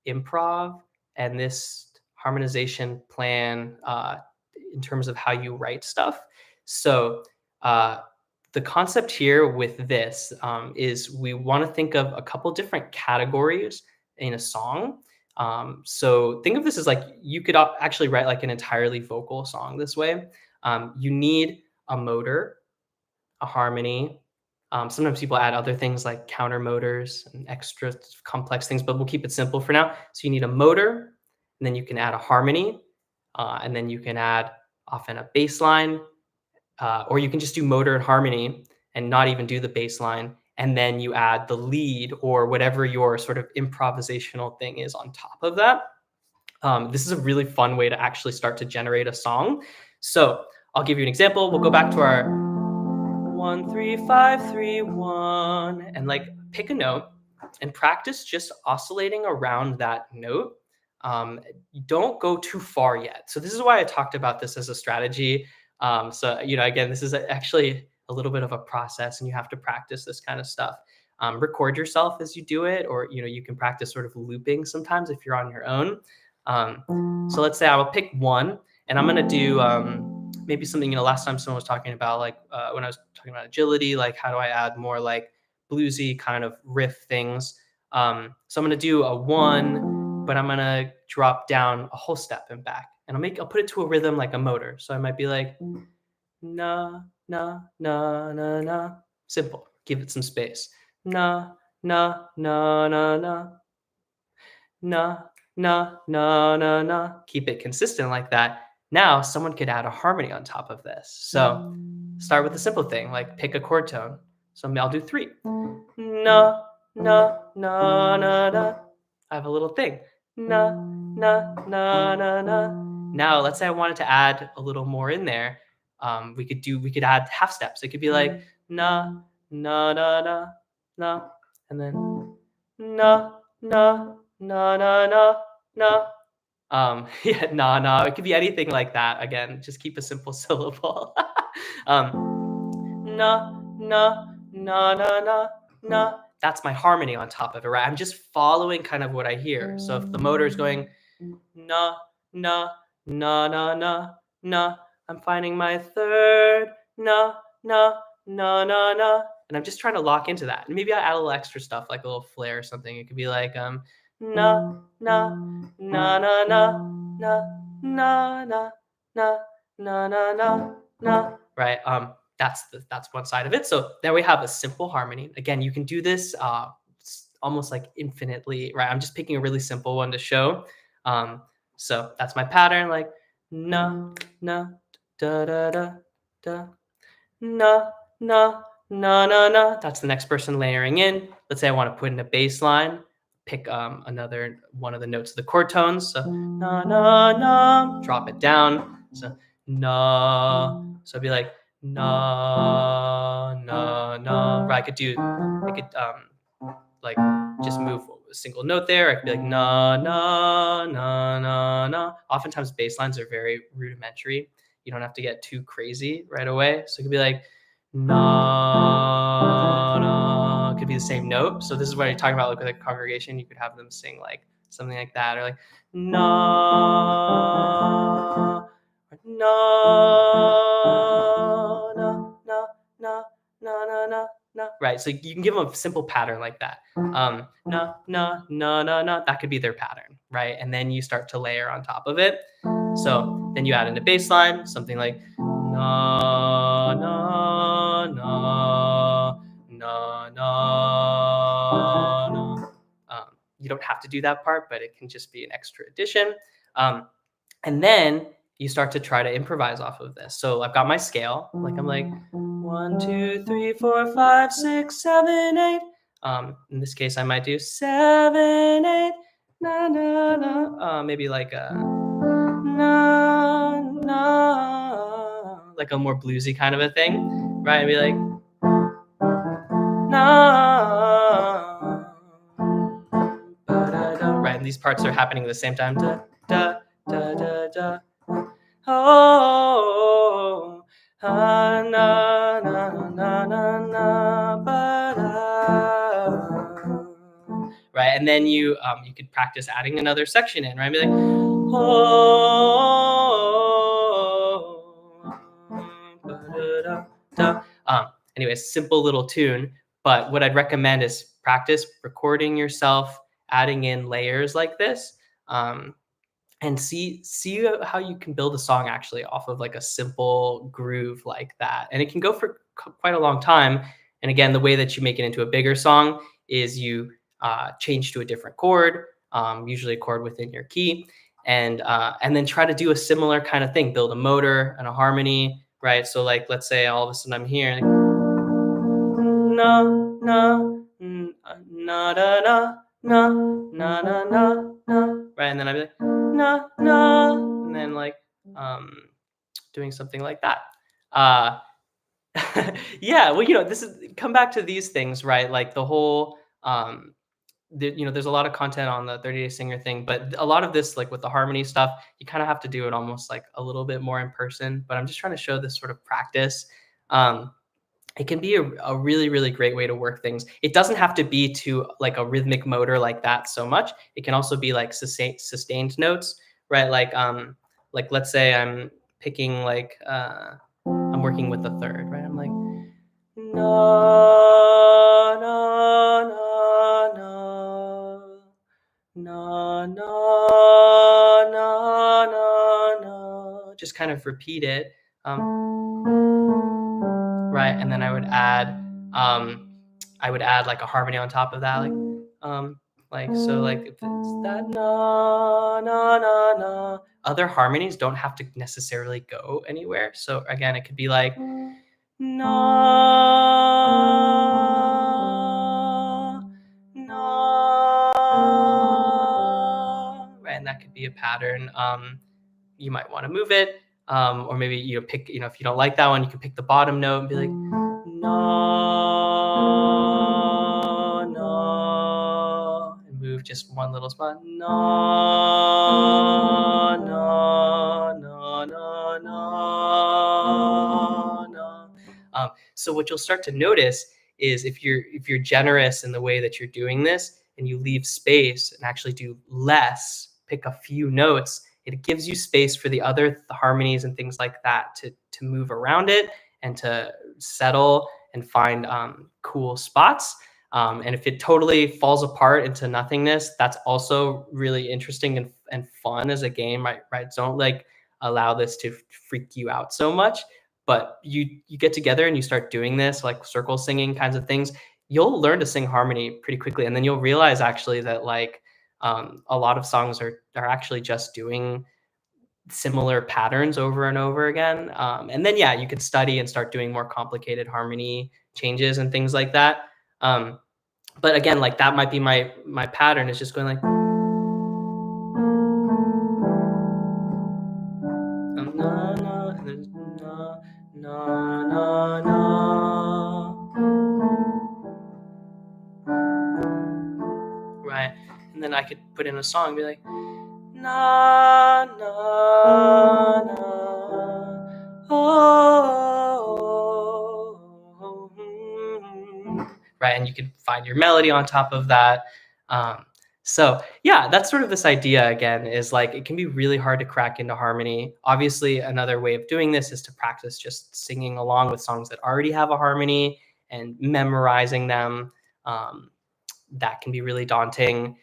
improv and this harmonization plan in terms of how you write stuff. So uh, the concept here with this is we want to think of a couple different categories in a song. So think of this as like you could actually write like an entirely vocal song this way. You need a motor, a harmony. Sometimes people add other things like counter motors and extra complex things, but we'll keep it simple for now. So you need a motor, and then you can add a harmony, and then you can add often a bass line, or you can just do motor and harmony and not even do the bass line. And then you add the lead or whatever your sort of improvisational thing is on top of that. This is a really fun way to actually start to generate a song. So I'll give you an example. We'll go back to our 1 3 5 3 1 and like pick a note and practice just oscillating around that note. You don't go too far yet. So this is why I talked about this as a strategy. So again, this is actually a little bit of a process, and you have to practice this kind of stuff. Record yourself as you do it, or you can practice sort of looping sometimes if you're on your own. So let's say I will pick one, and I'm gonna do maybe something. Last time someone was talking about like when I was talking about agility, like how do I add more like bluesy kind of riff things. So I'm gonna do a one, but I'm gonna drop down a whole step and back, and I'll put it to a rhythm like a motor. So I might be like na na na na na, simple. Give it some space. Na na na na na na na na na na. Keep it consistent like that. Now someone could add a harmony on top of this. So start with a simple thing like pick a chord tone. So I'll do 3. Na na na na na. I have a little thing. Na na na na na. Now let's say I wanted to add a little more in there. We could add half steps. It could be like na na na na na, and then na na na na na na. Yeah, na na. It could be anything like that. Again, just keep a simple syllable. Na na na na na na. That's my harmony on top of it, right? I'm just following kind of what I hear. So if the motor is going na na na na na na, I'm finding my third na na na na na. And I'm just trying to lock into that. And maybe I add a little extra stuff, like a little flair or something. It could be like na na na na na na na na na na na na na. Right. That's one side of it. So there we have a simple harmony. Again, you can do this almost like infinitely. Right. I'm just picking a really simple one to show. So that's my pattern. Like na na da da da da na na na na na. That's the next person layering in. Let's say I want to put in a bass line, pick another one of the notes of the chord tones. So na na na, drop it down. So na. So it'd be like na na na. Right, I could like just move a single note there. I could be like na na na na na. Oftentimes bass lines are very rudimentary. You don't have to get too crazy right away. So it could be like na na. It could be the same note. So this is what you're talking about, like with a congregation. You could have them sing like something like that, or like na na na na na na na na na. Right. So you can give them a simple pattern like that. Na na na na na. That could be their pattern, right? And then you start to layer on top of it. So then you add in a bass line, something like na na na na na na. You don't have to do that part, but it can just be an extra addition. And then you start to try to improvise off of this. So I've got my scale. Like I'm like 1, 2, 3, 4, 5, 6, 7, 8. In this case, I might do 7, 8, na na na. Maybe like na na, like a more bluesy kind of a thing, right? I'd be like na, right? And these parts are happening at the same time. Da da da da da. Oh, na na na na na, right? And then you could practice adding another section in, right? Be like, oh, anyways, simple little tune. But what I'd recommend is practice recording yourself, adding in layers like this. And see how you can build a song actually off of like a simple groove like that. And it can go for quite a long time. And again, the way that you make it into a bigger song is you change to a different chord, usually a chord within your key, and then try to do a similar kind of thing, build a motor and a harmony, right? So like, let's say all of a sudden I'm here, like, na na na da na na na na na na, right? And then I'd be like na na, and then like doing something like that. Yeah, well, this is come back to these things, right? Like the whole there's a lot of content on the 30 Day Singer thing, but a lot of this, like with the harmony stuff, you kind of have to do it almost like a little bit more in person. But I'm just trying to show this sort of practice. It can be a really, really great way to work things. It doesn't have to be to like a rhythmic motor like that so much. It can also be like sustained notes, right? Like let's say I'm picking like I'm working with the third, right? I'm like na na na na na na na na na. Just kind of repeat it. Right, and then I would add like a harmony on top of that, like so, like if it's that na na na na. Other harmonies don't have to necessarily go anywhere. So again, it could be like na na, right, and that could be a pattern. You might want to move it, or maybe pick, if you don't like that one, you can pick the bottom note and be like na na, and move just one little spot, na na na na na na. So what you'll start to notice is if you're generous in the way that you're doing this, and you leave space and actually do less, pick a few notes, it gives you space for the other harmonies and things like that to move around it and to settle and find cool spots. And if it totally falls apart into nothingness, that's also really interesting and fun as a game, right? Right. Don't like allow this to freak you out so much. But you get together and you start doing this, like circle singing kinds of things. You'll learn to sing harmony pretty quickly, and then you'll realize actually that like a lot of songs are actually just doing similar patterns over and over again. And then yeah, you could study and start doing more complicated harmony changes and things like that. Um, but again, like that might be my pattern is just going like na na and then na na na, right? And then I could put in a song and be like na na na oh, right, and you can find your melody on top of that. So yeah, that's sort of this idea again is like it can be really hard to crack into harmony. Obviously, another way of doing this is to practice just singing along with songs that already have a harmony and memorizing them. Um, that can be really daunting.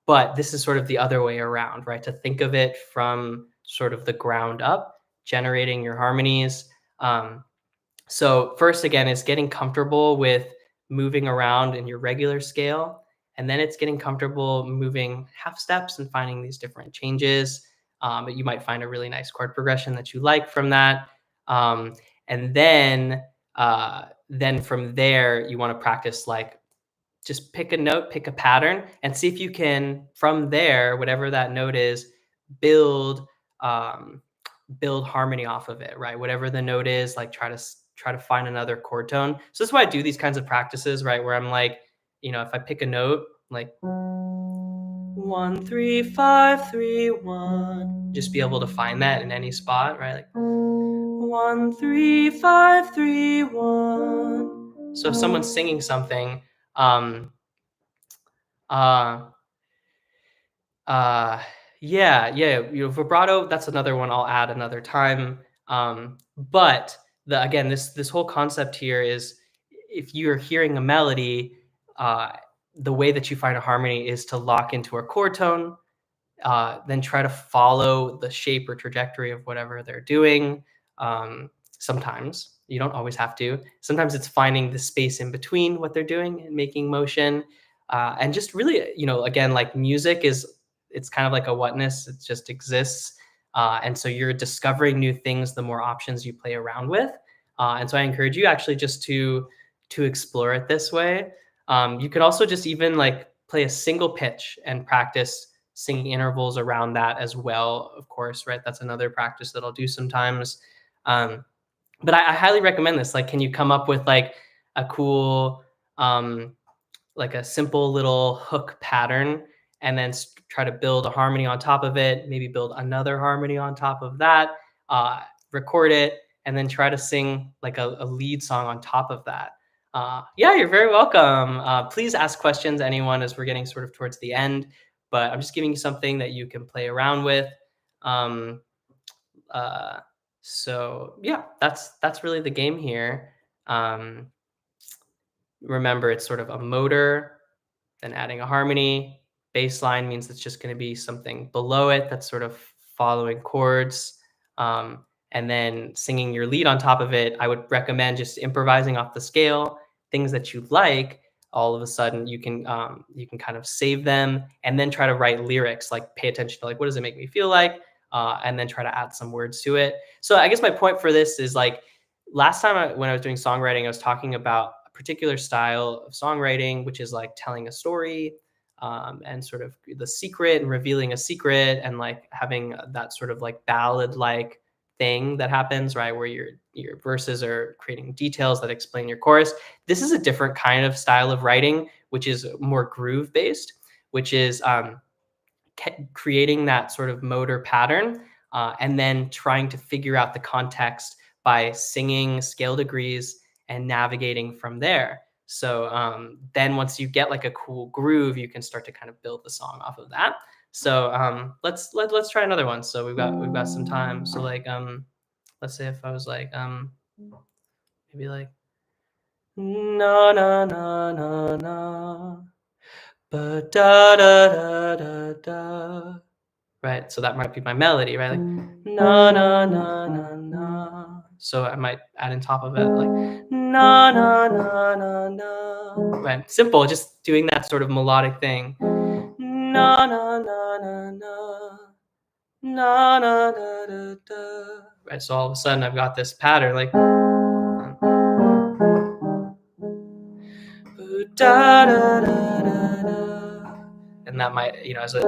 But this is sort of the other way around, right? To think of it from sort of the ground up, generating your harmonies. So first, again, is getting comfortable with moving around in your regular scale. And then it's getting comfortable moving half steps and finding these different changes. You might find a really nice chord progression that you like from that. And then from there, you want to practice like just pick a note, pick a pattern, and see if you can, from there, whatever that note is, build um, build harmony off of it, right? Whatever the note is, like try to find another chord tone. So that's why I do these kinds of practices, right? Where I'm like, if I pick a note, like 1 3 5 3 1, just be able to find that in any spot, right? Like 1 3 5 3 1. So if someone's singing something, um, uh, uh, yeah, vibrato. That's another one I'll add another time. But again, this whole concept here is if you're hearing a melody, uh, the way that you find a harmony is to lock into a chord tone, then try to follow the shape or trajectory of whatever they're doing. Sometimes you don't always have to. Sometimes it's finding the space in between what they're doing and making motion. And just really, again, like music it's kind of like a whatness. It just exists. And so you're discovering new things the more options you play around with. And so I encourage you actually just to explore it this way. You could also just even like play a single pitch and practice singing intervals around that as well, of course, right? That's another practice that I'll do sometimes. But I highly recommend this. Like, can you come up with like a cool, like a simple little hook pattern and then try to build a harmony on top of it, maybe build another harmony on top of that, record it, and then try to sing like a lead song on top of that. Yeah, you're very welcome. Please ask questions, anyone, as we're getting sort of towards the end. But I'm just giving you something that you can play around with. Um, uh, so yeah, that's really the game here. Um, Remember, it's sort of a motor, then adding a harmony. Bass line means it's just going to be something below it that's sort of following chords. And then singing your lead on top of it. I would recommend just improvising off the scale, things that you like. All of a sudden, you can kind of save them and then try to write lyrics. Like pay attention to like what does it make me feel like, and then try to add some words to it. So I guess my point for this is like last time when I was doing songwriting, I was talking about a particular style of songwriting, which is like telling a story, and sort of the secret and revealing a secret and like having that sort of like ballad like thing that happens, right? Where your verses are creating details that explain your chorus. This is a different kind of style of writing, which is more groove based, which is creating that sort of motor pattern, and then trying to figure out the context by singing scale degrees and navigating from there. So then once you get like a cool groove, you can start to kind of build the song off of that. So let's try another one. So we've got some time. So like let's say if I was like maybe like na na na na na, ba da da da da da. Right, so that might be my melody, right? Like na na na na na. So I might add in top of it like na na na na na. Right, simple, just doing that sort of melodic thing. Na na na na na. Na na da da da. Right, so all of a sudden I've got this pattern like da da da da da. And that might, as a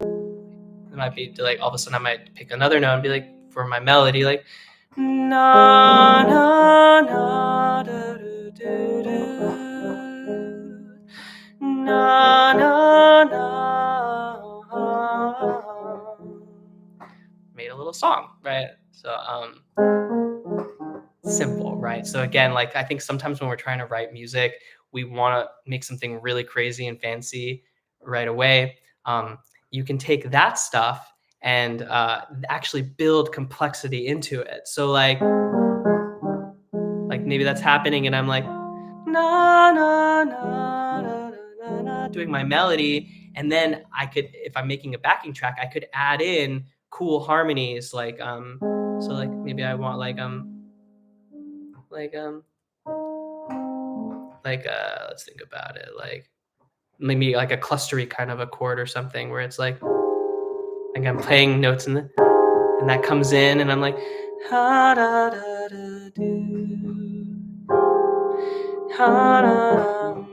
it might be like all of a sudden I might pick another note and be like for my melody like na na na da, do, do, do. Na na na. Made a little song, right? So simple, right? So again, like I think sometimes when we're trying to write music, we want to make something really crazy and fancy right away. You can take that stuff and actually build complexity into it. So like maybe that's happening, and I'm like na na na na na na, doing my melody, and then I could, if I'm making a backing track, I could add in cool harmonies like so like maybe I want like let's think about it, like maybe like a clustery kind of a chord or something where it's like I'm playing notes and that comes in and I'm like ha da da da do ha da da.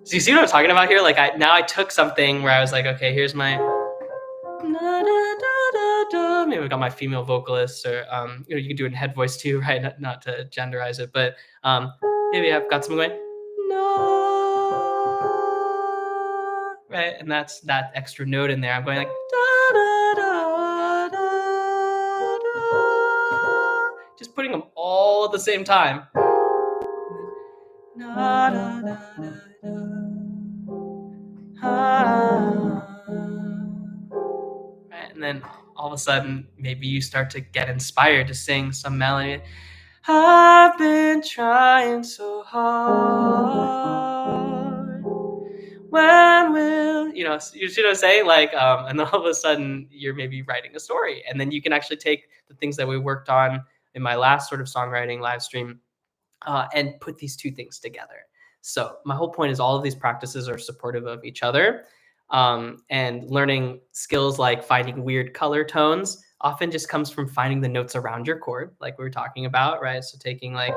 So you see what I'm talking about here? Like I took something where I was like, okay, here's my da, da, da, da. Maybe I got my female vocalists, or you can do it in head voice too, right? Not to genderize it, but maybe I've got some going no, right, and that's that extra note in there. I'm going like da da da da da, just putting them all at the same time. Da, da, da, da, da. Right, and then all of a sudden, maybe you start to get inspired to sing some melody. I've been trying so hard. When will you see what I'm saying? Like, and then all of a sudden, you're maybe writing a story, and then you can actually take the things that we worked on in my last sort of songwriting live stream and put these two things together. So my whole point is all of these practices are supportive of each other. And learning skills like finding weird color tones often just comes from finding the notes around your chord, like we were talking about, right? So taking like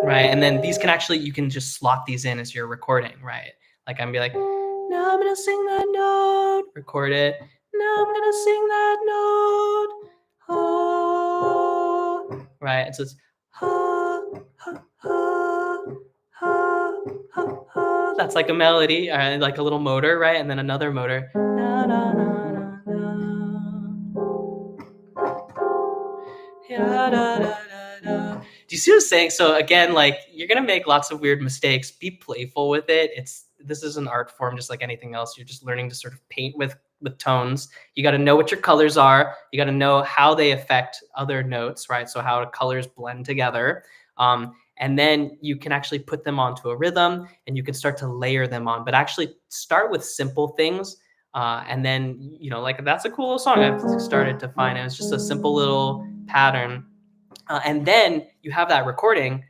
right, and then these can actually you can just slot these in as you're recording, right? Like I'm be like, now I'm gonna sing that note, record it. Now I'm gonna sing that note. Oh, right. And so it's ha ha ha ha ha ha. That's like a melody, like a little motor, right? And then another motor. Na, na, na, na, na. Yeah, da, da, da, da. Do you see what I'm saying? So again, like you're gonna make lots of weird mistakes. Be playful with it. This is an art form, just like anything else. You're just learning to sort of paint with tones. You got to know what your colors are. You got to know how they affect other notes, right? So how colors blend together. And then you can actually put them onto a rhythm, and you can start to layer them on. But actually, start with simple things. And then, like that's a cool little song I've started to find. It was just a simple little pattern. And then you have that recording,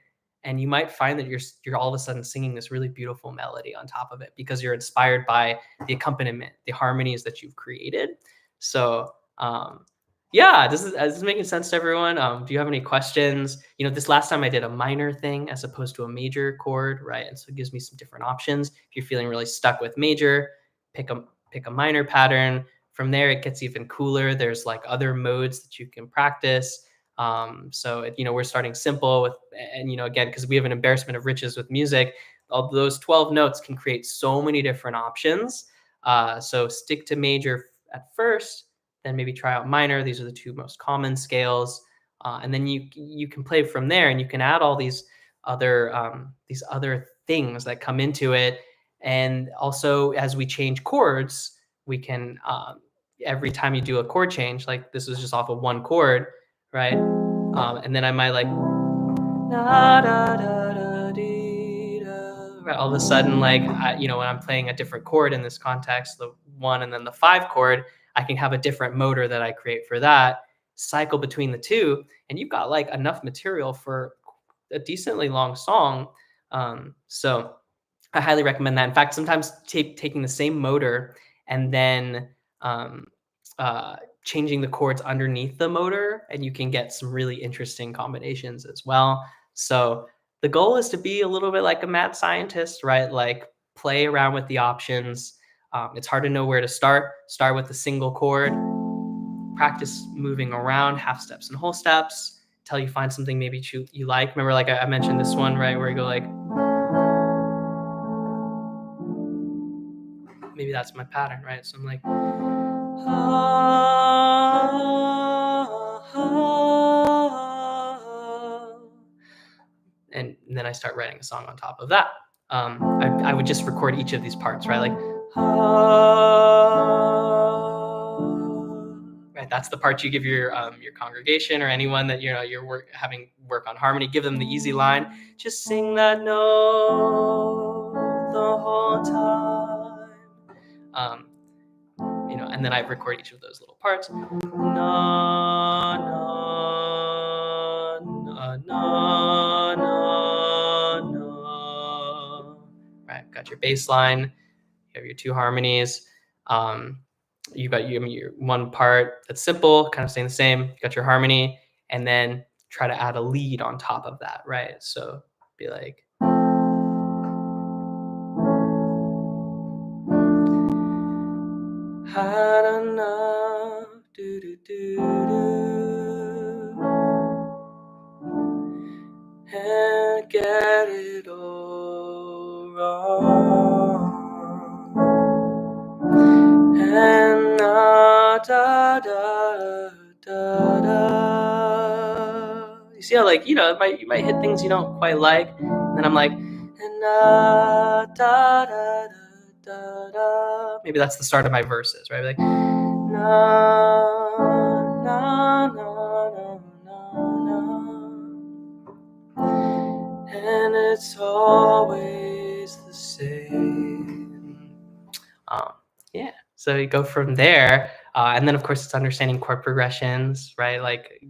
and you might find that you're all of a sudden singing this really beautiful melody on top of it because you're inspired by the accompaniment, the harmonies that you've created. So yeah, this is making sense to everyone. Do you have any questions? This last time I did a minor thing as opposed to a major chord, right? And so it gives me some different options. If you're feeling really stuck with major, pick a minor pattern. From there, it gets even cooler. There's like other modes that you can practice. So we're starting simple with, and again, because we have an embarrassment of riches with music, all those 12 notes can create so many different options. So stick to major at first, then maybe try out minor. These are the two most common scales, and then you can play from there, and you can add all these other things that come into it. And also, as we change chords, we can every time you do a chord change, like this was just off of one chord, right? And then I might like da, da, da, da, dee, da, right? All of a sudden, like when I'm playing a different chord in this context, the 1 and then the 5 chord, I can have a different motor that I create for that, cycle between the two, and you've got like enough material for a decently long song. So I highly recommend that. In fact, sometimes taking the same motor and then um, uh, changing the chords underneath the motor, and you can get some really interesting combinations as well. So the goal is to be a little bit like a mad scientist, right? Like play around with the options. It's hard to know where to start. Start with a single chord. Practice moving around half steps and whole steps till you find something maybe you like. Remember, like I mentioned this one, right, where you go like, maybe that's my pattern, right? So I'm like, and then I start writing a song on top of that. I would just record each of these parts, right? Like, right. That's the part you give your congregation or anyone that you're having work on harmony. Give them the easy line. Just sing that note the whole time. And then I record each of those little parts. Na, na, na, na, na, na. Right, got your bass line, you have your 2 harmonies. You've got your one part that's simple, kind of staying the same. You got your harmony, and then try to add a lead on top of that, right? So be like, had enough, do do do do, and get it all wrong, and da da da da da. You see how you might hit things you don't quite like, and then I'm like, and da da da da da. Maybe that's the start of my verses, right? Like, na na na na na na, and it's always the same. Yeah, so you go from there, and then of course it's understanding chord progressions, right? Like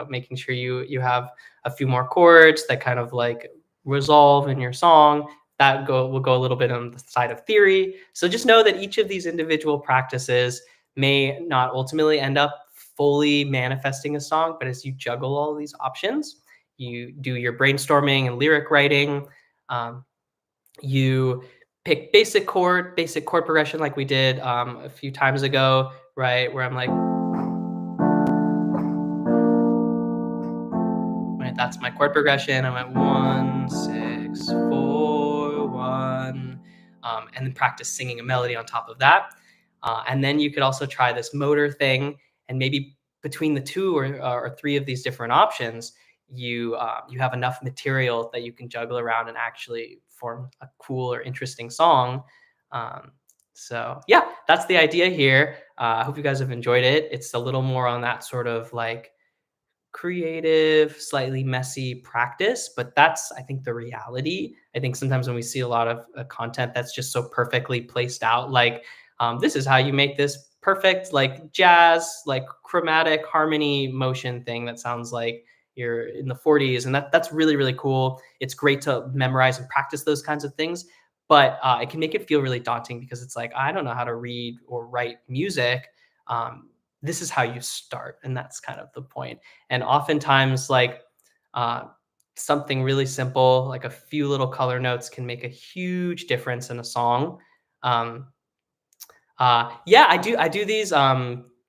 making sure you have a few more chords that kind of like resolve in your song. That will go a little bit on the side of theory. So just know that each of these individual practices may not ultimately end up fully manifesting a song, but as you juggle all these options, you do your brainstorming and lyric writing. You pick basic chord progression like we did a few times ago, right? Where I'm like, right, that's my chord progression. I went 1, 6, 4, 1, and then practice singing a melody on top of that. And then you could also try this motor thing, and maybe between the 2 or 3 of these different options, you have enough material that you can juggle around and actually form a cool or interesting song. So yeah, that's the idea here. I hope you guys have enjoyed it. It's a little more on that sort of like creative, slightly messy practice, but that's, I think, the reality. I think sometimes when we see a lot of content that's just so perfectly placed out, like this is how you make this perfect, like jazz, like chromatic harmony motion thing that sounds like you're in the 40s, and that's really, really cool. It's great to memorize and practice those kinds of things, but it can make it feel really daunting because it's like, I don't know how to read or write music. This is how you start, and that's kind of the point. And oftentimes, like uh, something really simple, like a few little color notes, can make a huge difference in a song. Um, yeah, I do these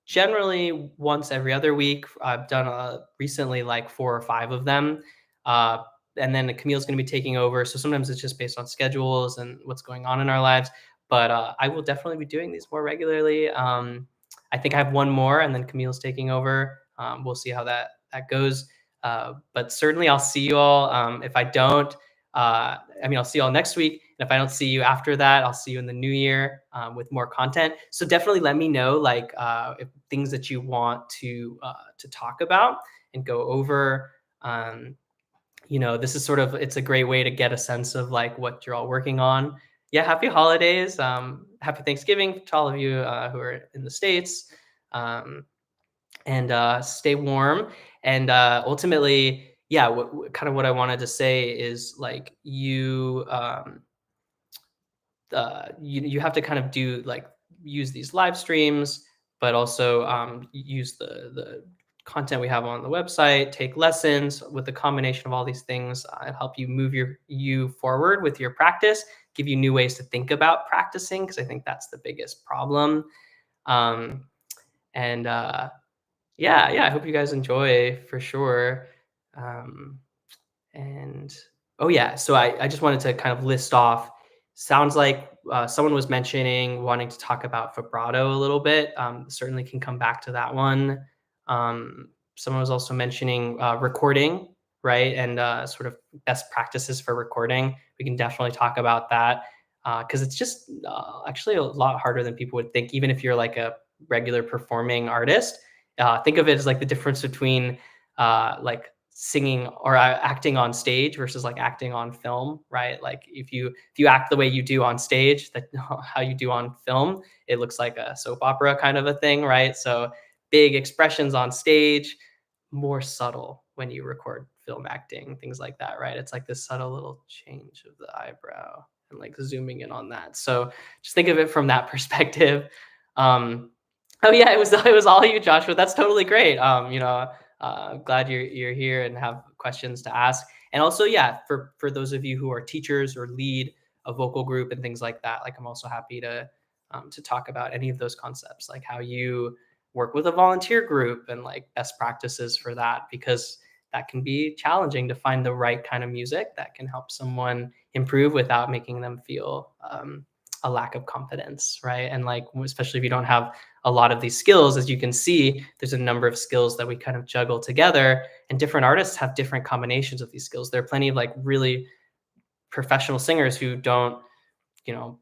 generally once every other week. I've done recently like 4 or 5 of them. Uh, and then Camille's going to be taking over. So sometimes it's just based on schedules and what's going on in our lives. But I will definitely be doing these more regularly. I think I have one more, and then Camille's taking over. We'll see how that goes. But certainly, I'll see you all. If I don't, I'll see you all next week. And if I don't see you after that, I'll see you in the new year with more content. So definitely let me know like if things that you want to talk about and go over. Um, this is sort of it's a great way to get a sense of like what you're all working on. Yeah, happy holidays. Happy Thanksgiving to all of you who are in the States. Um, and stay warm. And ultimately, yeah, kind of what I wanted to say is like you have to kind of do like use these live streams, but also use the content we have on the website, take lessons with a combination of all these things. Help you move you forward with your practice, give you new ways to think about practicing because I think that's the biggest problem. Um, and yeah, I hope you guys enjoy for sure. Um, and oh yeah, so I just wanted to kind of list off. Sounds like someone was mentioning wanting to talk about vibrato a little bit. Certainly can come back to that one. Someone was also mentioning recording, right, and sort of best practices for recording. We can definitely talk about that because it's just actually a lot harder than people would think. Even if you're like a regular performing artist, think of it as like the difference between like singing or acting on stage versus like acting on film, right? Like if you act the way you do on stage, that how you do on film, it looks like a soap opera kind of a thing, right? So big expressions on stage, more subtle when you record film acting, things like that, right? It's like this subtle little change of the eyebrow and like zooming in on that. So just think of it from that perspective. Um, oh yeah, it was all you, Joshua. That's totally great. Glad you're here and have questions to ask. And also, yeah, for those of you who are teachers or lead a vocal group and things like that, like I'm also happy to talk about any of those concepts, like how you work with a volunteer group and like best practices for that, because that can be challenging to find the right kind of music that can help someone improve without making them feel a lack of confidence, right? And like especially if you don't have a lot of these skills, as you can see, there's a number of skills that we kind of juggle together, and different artists have different combinations of these skills. There are plenty of like really professional singers who don't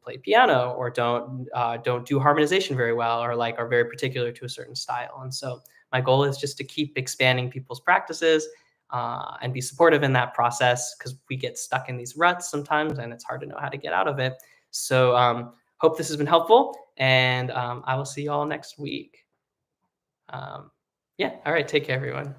play piano or don't do harmonization very well, or like are very particular to a certain style. And so my goal is just to keep expanding people's practices and be supportive in that process, because we get stuck in these ruts sometimes and it's hard to know how to get out of it. So hope this has been helpful, and I will see you all next week. Yeah, all right, take care everyone.